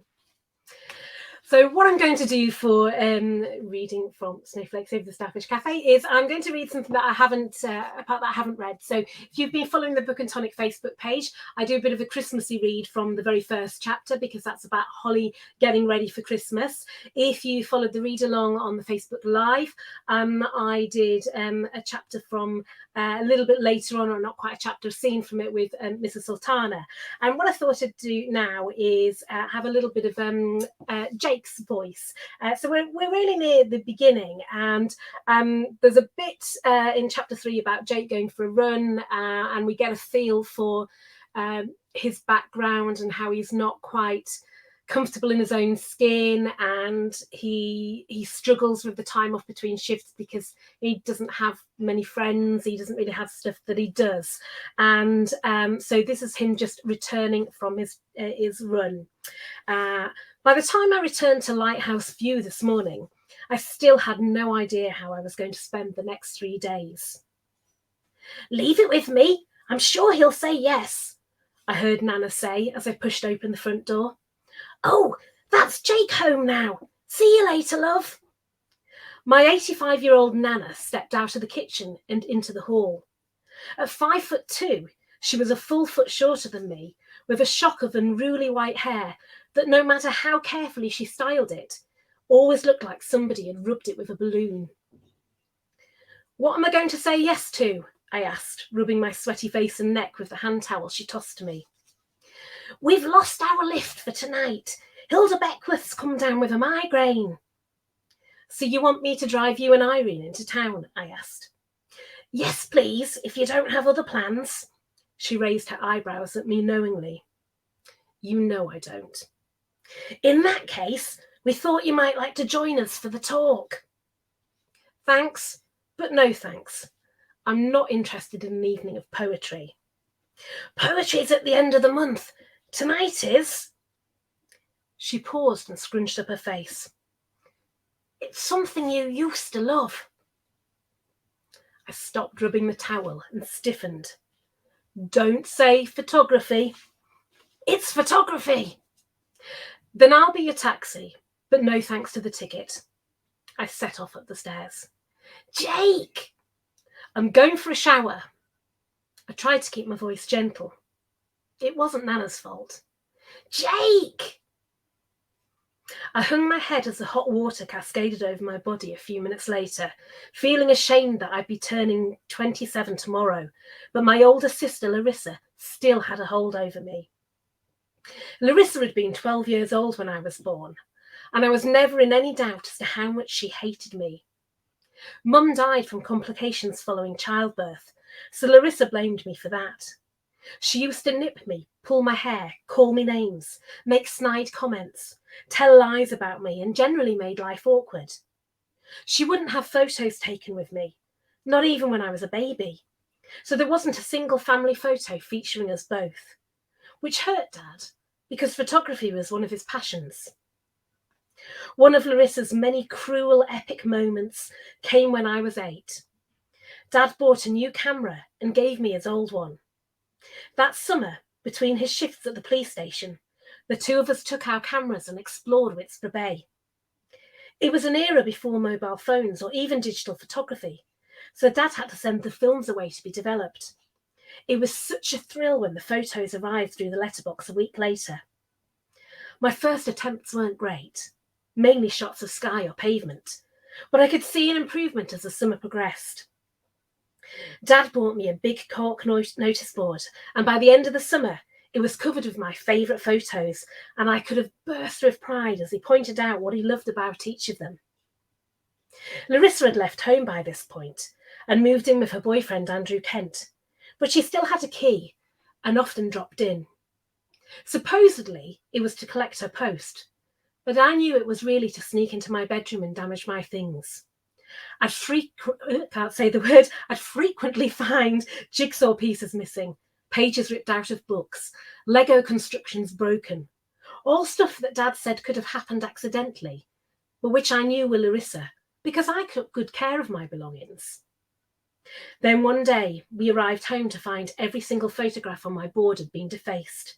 So what I'm going to do for reading from Snowflakes Over the Starfish Cafe is I'm going to read something that I haven't a part that I haven't read. So if you've been following the Book and Tonic Facebook page, I do a bit of a Christmassy read from the very first chapter, because that's about Holly getting ready for Christmas. If you followed the read along on the Facebook Live, I did a chapter from a little bit later on, or not quite a chapter, a scene from it with Mrs. Sultana. And what I thought I'd do now is have a little bit of Jake's voice. So we're really near the beginning, and there's a bit in chapter 3 about Jake going for a run, and we get a feel for his background and how he's not quite comfortable in his own skin, and he struggles with the time off between shifts because he doesn't have many friends. He doesn't really have stuff that he does, and so this is him just returning from his run. By the time I returned to Lighthouse View this morning, I still had no idea how I was going to spend the next 3 days. "Leave it with me. I'm sure he'll say yes," I heard Nana say as I pushed open the front door. "Oh, that's Jake home now. See you later, love." My 85-year-old Nana stepped out of the kitchen and into the hall. At 5'2", she was a full foot shorter than me, with a shock of unruly white hair that, no matter how carefully she styled it, always looked like somebody had rubbed it with a balloon. "What am I going to say yes to?" I asked, rubbing my sweaty face and neck with the hand towel she tossed to me. "We've lost our lift for tonight. Hilda Beckworth's come down with a migraine." "So you want me to drive you and Irene into town?" I asked. "Yes, please, if you don't have other plans." She raised her eyebrows at me knowingly. "You know I don't." "In that case, we thought you might like to join us for the talk." "Thanks, but no thanks. I'm not interested in an evening of poetry." "Poetry's at the end of the month. Tonight is." She paused and scrunched up her face. "It's something you used to love." I stopped rubbing the towel and stiffened. "Don't say photography." "It's photography." "Then I'll be your taxi, but no thanks to the ticket." I set off up the stairs. "Jake!" "I'm going for a shower." I tried to keep my voice gentle. It wasn't Nana's fault. "Jake!" I hung my head as the hot water cascaded over my body a few minutes later, feeling ashamed that I'd be turning 27 tomorrow, but my older sister Larissa still had a hold over me. Larissa had been 12 years old when I was born, and I was never in any doubt as to how much she hated me. Mum died from complications following childbirth, so Larissa blamed me for that. She used to nip me, pull my hair, call me names, make snide comments, tell lies about me, and generally made life awkward. She wouldn't have photos taken with me, not even when I was a baby. So there wasn't a single family photo featuring us both, which hurt Dad, because photography was one of his passions. One of Larissa's many cruel, epic moments came when I was 8. Dad bought a new camera and gave me his old one. That summer, between his shifts at the police station, the two of us took our cameras and explored Whitspur Bay. It was an era before mobile phones or even digital photography, so Dad had to send the films away to be developed. It was such a thrill when the photos arrived through the letterbox a week later. My first attempts weren't great, mainly shots of sky or pavement, but I could see an improvement as the summer progressed. Dad bought me a big cork notice board, and by the end of the summer, it was covered with my favourite photos, and I could have burst with pride as he pointed out what he loved about each of them. Larissa had left home by this point and moved in with her boyfriend Andrew Kent, but she still had a key and often dropped in. Supposedly, it was to collect her post, but I knew it was really to sneak into my bedroom and damage my things. I'd frequently find jigsaw pieces missing, pages ripped out of books, Lego constructions broken, all stuff that Dad said could have happened accidentally, but which I knew were Larissa, because I took good care of my belongings. Then one day, we arrived home to find every single photograph on my board had been defaced.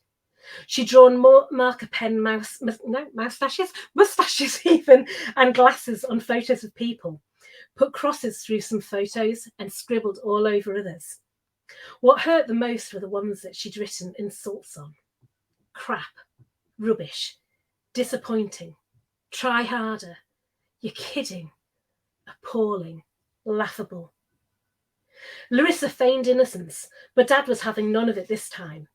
She'd drawn more marker pen mustaches even, and glasses on photos of people, put crosses through some photos and scribbled all over others. What hurt the most were the ones that she'd written insults on. Crap, rubbish, disappointing, try harder, you're kidding, appalling, laughable. Larissa feigned innocence, but Dad was having none of it this time.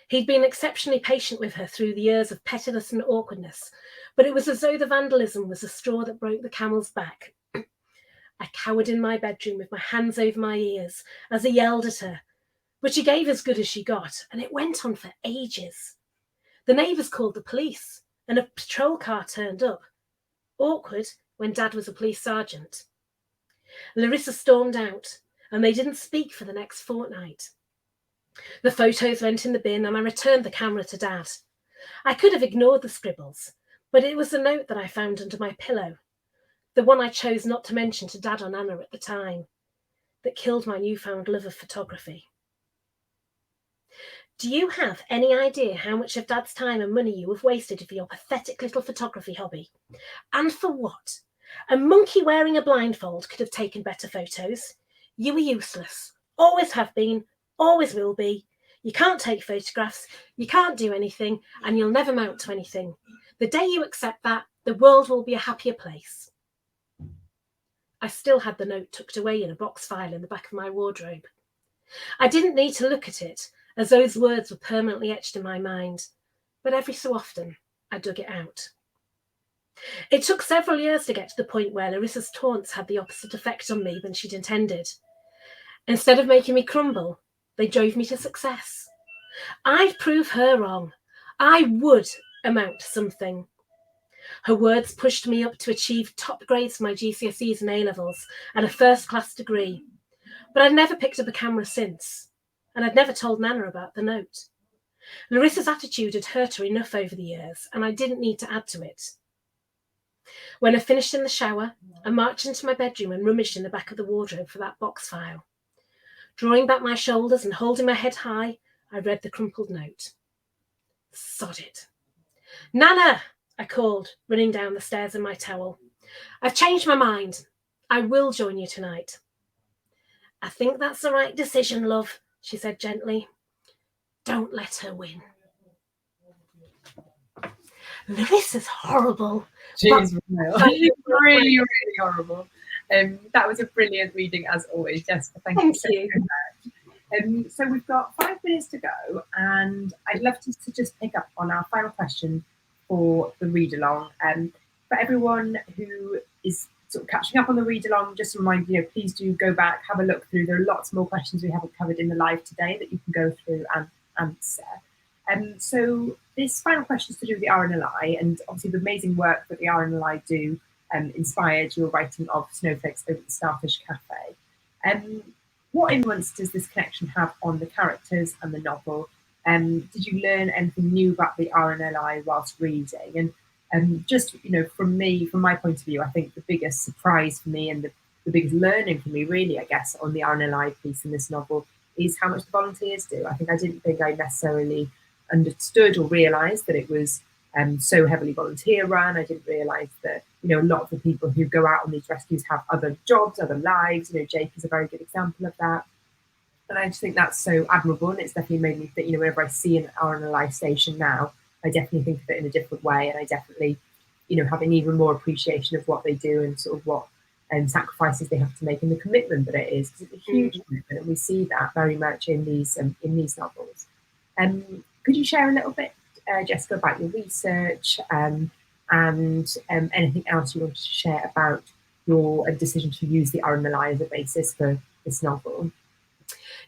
He'd been exceptionally patient with her through the years of pettiness and awkwardness, but it was as though the vandalism was the straw that broke the camel's back. I cowered in my bedroom with my hands over my ears as I yelled at her, but she gave as good as she got, and it went on for ages. The neighbours called the police, and a patrol car turned up. Awkward when Dad was a police sergeant. Larissa stormed out, and they didn't speak for the next fortnight. The photos went in the bin, and I returned the camera to Dad. I could have ignored the scribbles, but it was the note that I found under my pillow, the one I chose not to mention to Dad or Nana at the time, that killed my newfound love of photography. Do you have any idea how much of Dad's time and money you have wasted for your pathetic little photography hobby? And for what? A monkey wearing a blindfold could have taken better photos. You were useless. Always have been. Always will be. You can't take photographs. You can't do anything. And you'll never amount to anything. The day you accept that, the world will be a happier place. I still had the note tucked away in a box file in the back of my wardrobe. I didn't need to look at it, as those words were permanently etched in my mind. But every so often, I dug it out. It took several years to get to the point where Larissa's taunts had the opposite effect on me than she'd intended. Instead of making me crumble, they drove me to success. I'd prove her wrong. I would amount to something. Her words pushed me up to achieve top grades for my GCSEs and A-levels and a first-class degree. But I'd never picked up a camera since, and I'd never told Nana about the note. Larissa's attitude had hurt her enough over the years, and I didn't need to add to it. When I finished in the shower, I marched into my bedroom and rummaged in the back of the wardrobe for that box file. Drawing back my shoulders and holding my head high, I read the crumpled note. Sod it. Nana, I called, running down the stairs in my towel. I've changed my mind. I will join you tonight. I think that's the right decision, love, she said gently. Don't let her win. Larissa's horrible. She's really, really horrible. That was a brilliant reading as always, Jessica. Thank you so much. So we've got 5 minutes to go, and I'd love to just pick up on our final question for the read along. For everyone who is sort of catching up on the read along, just a reminder, please do go back, have a look through. There are lots more questions we haven't covered in the live today that you can go through and answer. So this final question is to do with the RNLI, and obviously the amazing work that the RNLI do inspired your writing of Snowflakes over the Starfish Cafe. What influence does this connection have on the characters and the novel? Did you learn anything new about the RNLI whilst reading? And just, from my point of view, I think the biggest surprise for me and the biggest learning for me, really, I guess, on the RNLI piece in this novel is how much the volunteers do. I didn't think I necessarily understood or realised that it was so heavily volunteer run. I didn't realise that, a lot of the people who go out on these rescues have other jobs, other lives. Jake is a very good example of that. And I just think that's so admirable. And it's definitely made me think, whenever I see an RNLI station now, I definitely think of it in a different way. And I definitely, have an even more appreciation of what they do and sort of what sacrifices they have to make and the commitment that it is, because it's a huge commitment. And we see that very much in these novels. Could you share a little bit, Jessica, about your research and anything else you wanted to share about your decision to use the RNLI as a basis for this novel?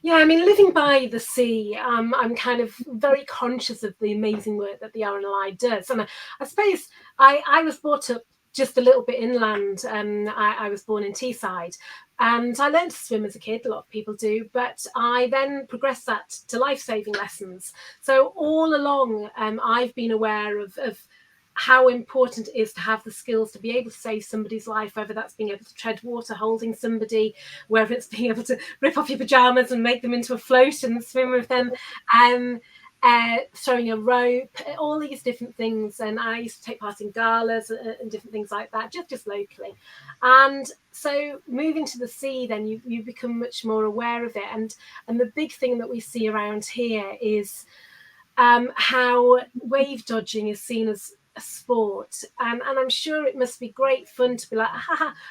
Yeah, living by the sea, I'm kind of very conscious of the amazing work that the RNLI does. And I suppose I was brought up just a little bit inland. I was born in Teesside, and I learned to swim as a kid. A lot of people do, but I then progressed that to life-saving lessons. So all along, I've been aware of how important it is to have the skills to be able to save somebody's life, whether that's being able to tread water holding somebody, whether it's being able to rip off your pajamas and make them into a float and swim with them, throwing a rope, all these different things. And I used to take part in galas and different things like that, just locally. And so moving to the sea, then you become much more aware of it. And the big thing that we see around here is how wave dodging is seen as a sport, and I'm sure it must be great fun to be like,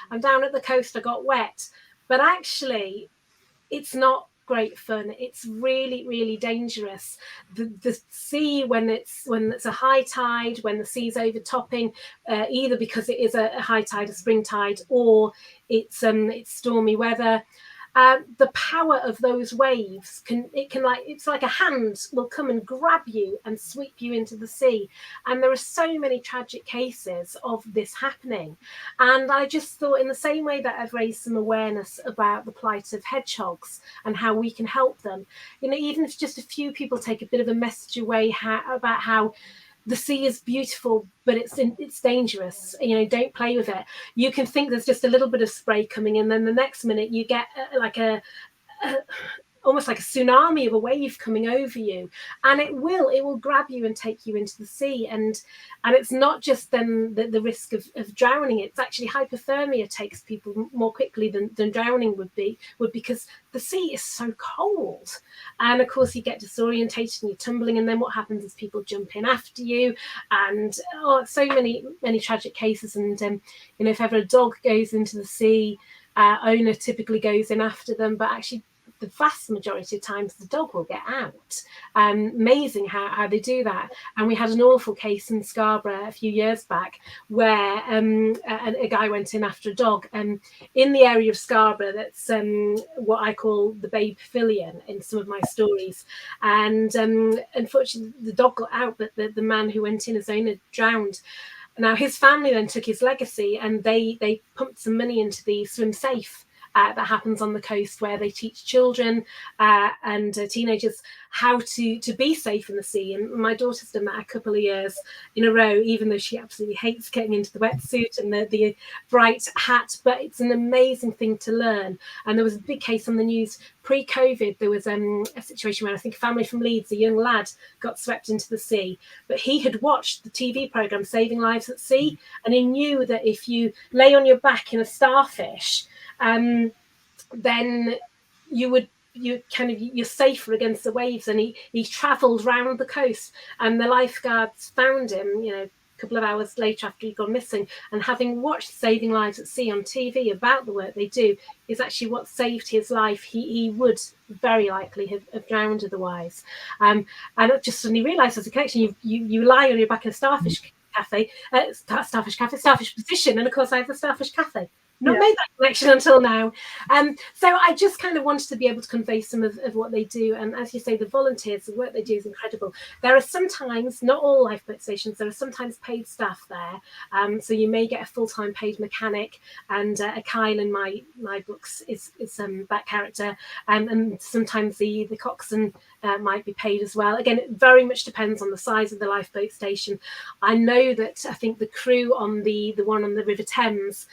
I'm down at the coast, I got wet, but actually it's not great fun. It's really, really dangerous. The sea, when it's a high tide, when the sea's overtopping, either because it is a high tide, a spring tide, or it's stormy weather, the power of those waves it's like a hand will come and grab you and sweep you into the sea. And there are so many tragic cases of this happening. And I just thought, in the same way that I've raised some awareness about the plight of hedgehogs and how we can help them, even if just a few people take a bit of a message away about how the sea is beautiful, but it's dangerous. Don't play with it. You can think there's just a little bit of spray coming, and then the next minute you get almost like a tsunami of a wave coming over you, and it will grab you and take you into the sea. And it's not just then the risk of drowning. It's actually hypothermia takes people more quickly than drowning would because the sea is so cold. And of course you get disorientated and you're tumbling, and then what happens is people jump in after you, and so many tragic cases. And if ever a dog goes into the sea, owner typically goes in after them, but actually the vast majority of times the dog will get out. Amazing how they do that. And we had an awful case in Scarborough a few years back where a guy went in after a dog in the area of Scarborough that's what I call the Bay Pavilion in some of my stories. And unfortunately the dog got out, but the man who went in, his owner, drowned. Now his family then took his legacy, and they pumped some money into the Swim Safe that happens on the coast, where they teach children and teenagers how to be safe in the sea. And my daughter's done that a couple of years in a row, even though she absolutely hates getting into the wetsuit and the bright hat. But it's an amazing thing to learn. And there was a big case on the news pre-COVID. There was a situation where I think a family from Leeds, a young lad, got swept into the sea. But he had watched the TV programme Saving Lives at Sea, and he knew that if you lay on your back in a starfish, then you're safer against the waves. And he travelled round the coast, and the lifeguards found him a couple of hours later after he'd gone missing. And having watched Saving Lives at Sea on TV about the work they do is actually what saved his life. He would very likely have drowned otherwise. And I just suddenly realised there's a connection. You lie on your back in a starfish position, and of course I have a starfish cafe. Not made that connection until now. So I just kind of wanted to be able to convey some of what they do. And as you say, the volunteers, the work they do is incredible. There are sometimes, not all lifeboat stations, there are sometimes paid staff there. So you may get a full-time paid mechanic, and Kyle in my books is that character. And sometimes the coxswain might be paid as well. Again, it very much depends on the size of the lifeboat station. I know that I think the crew on the one on the River Thames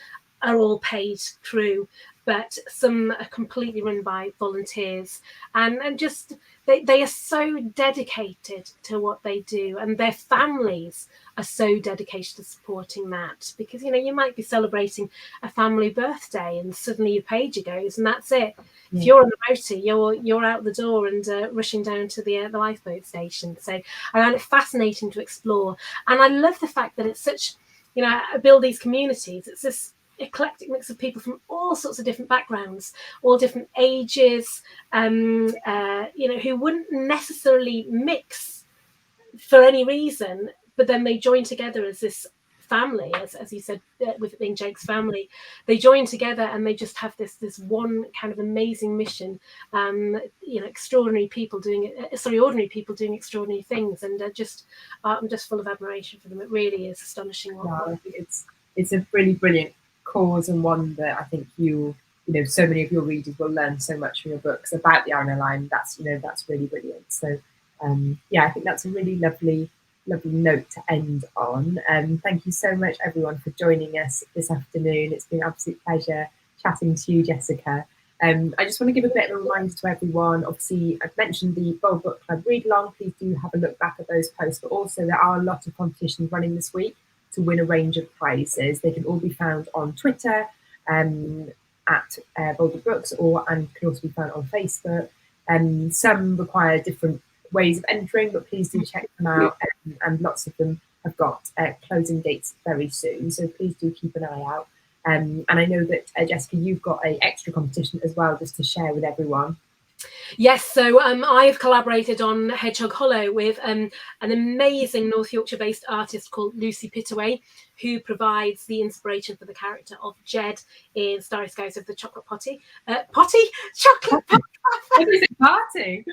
are all paid crew, but some are completely run by volunteers, and just they are so dedicated to what they do, and their families are so dedicated to supporting that. Because you might be celebrating a family birthday and suddenly your pager goes, and that's it. If you're on the motor, you're out the door and rushing down to the lifeboat station. So I found it fascinating to explore, and I love the fact that it's such, I build these communities. It's this eclectic mix of people from all sorts of different backgrounds, all different ages, who wouldn't necessarily mix for any reason, but then they join together as this family, as you said, with it being Jake's family. They join together and they just have this one kind of amazing mission. Ordinary people doing extraordinary things, and I'm just full of admiration for them. It really is astonishing. I think it's a really brilliant cause, and one that I think so many of your readers will learn so much from your books about the Iron Line. That's really brilliant. So I think that's a really lovely note to end on. Thank you so much everyone for joining us this afternoon. It's been an absolute pleasure chatting to you, Jessica. I just want to give a bit of a reminder to everyone. Obviously, I've mentioned the Bold Book Club read along. Please do have a look back at those posts, but also there are a lot of competitions running this week to win a range of prizes. They can all be found on Twitter at Boulder Books, and can also be found on Facebook. Some require different ways of entering, but please do check them out. And lots of them have got closing dates very soon, so please do keep an eye out. And I know that Jessica, you've got an extra competition as well, just to share with everyone. Yes, so I've collaborated on Hedgehog Hollow with an amazing North Yorkshire-based artist called Lucy Pittaway, who provides the inspiration for the character of Jed in Starry Skies of the Chocolate Potty. Chocolate Potty. What is it, party?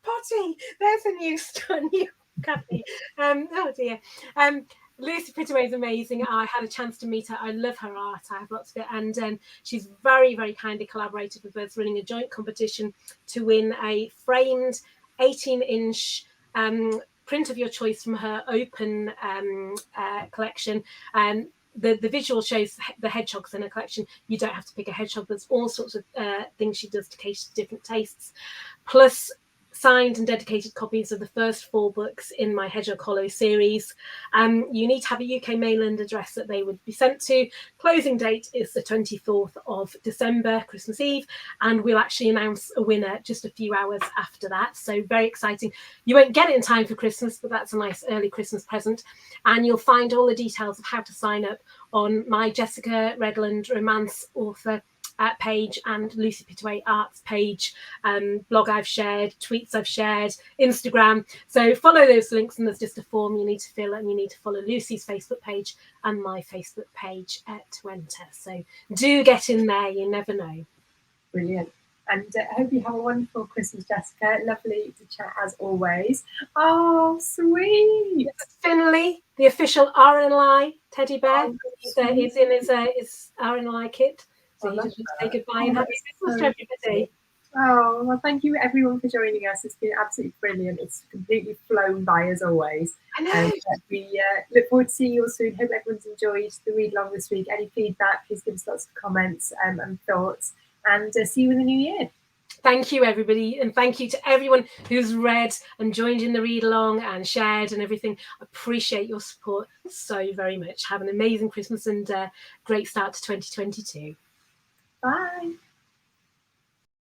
Potty. There's a new cafe. Oh dear. Lucy Pittaway is amazing. I had a chance to meet her. I love her art. I have lots of it. And she's very, very kindly collaborated with us, running a joint competition to win a framed 18-inch print of your choice from her open collection. The visual shows the hedgehogs in her collection. You don't have to pick a hedgehog. There's all sorts of things she does to cater to different tastes. Plus, signed and dedicated copies of the first 4 books in my Hedgehog Hollow series. You need to have a UK mainland address that they would be sent to. Closing date is the 24th of December, Christmas Eve, and we'll actually announce a winner just a few hours after that. So very exciting. You won't get it in time for Christmas, but that's a nice early Christmas present. And you'll find all the details of how to sign up on my Jessica Redland romance author page and Lucy Pittaway Arts page, blog I've shared, tweets I've shared, Instagram. So follow those links, and there's just a form you need to fill, and you need to follow Lucy's Facebook page and my Facebook page to enter. So do get in there, you never know. Brilliant. And I hope you have a wonderful Christmas, Jessica. Lovely to chat as always. Oh, sweet. Finley, the official RNLI teddy bear, is in his RNLI kit. So you just say goodbye and happy Christmas to everybody. Oh, well, thank you everyone for joining us. It's been absolutely brilliant. It's completely flown by as always. I know. We look forward to seeing you all soon. Hope everyone's enjoyed the read along this week. Any feedback, please give us lots of comments and thoughts. And see you in the new year. Thank you, everybody. And thank you to everyone who's read and joined in the read along and shared and everything. I appreciate your support so very much. Have an amazing Christmas and great start to 2022. Bye.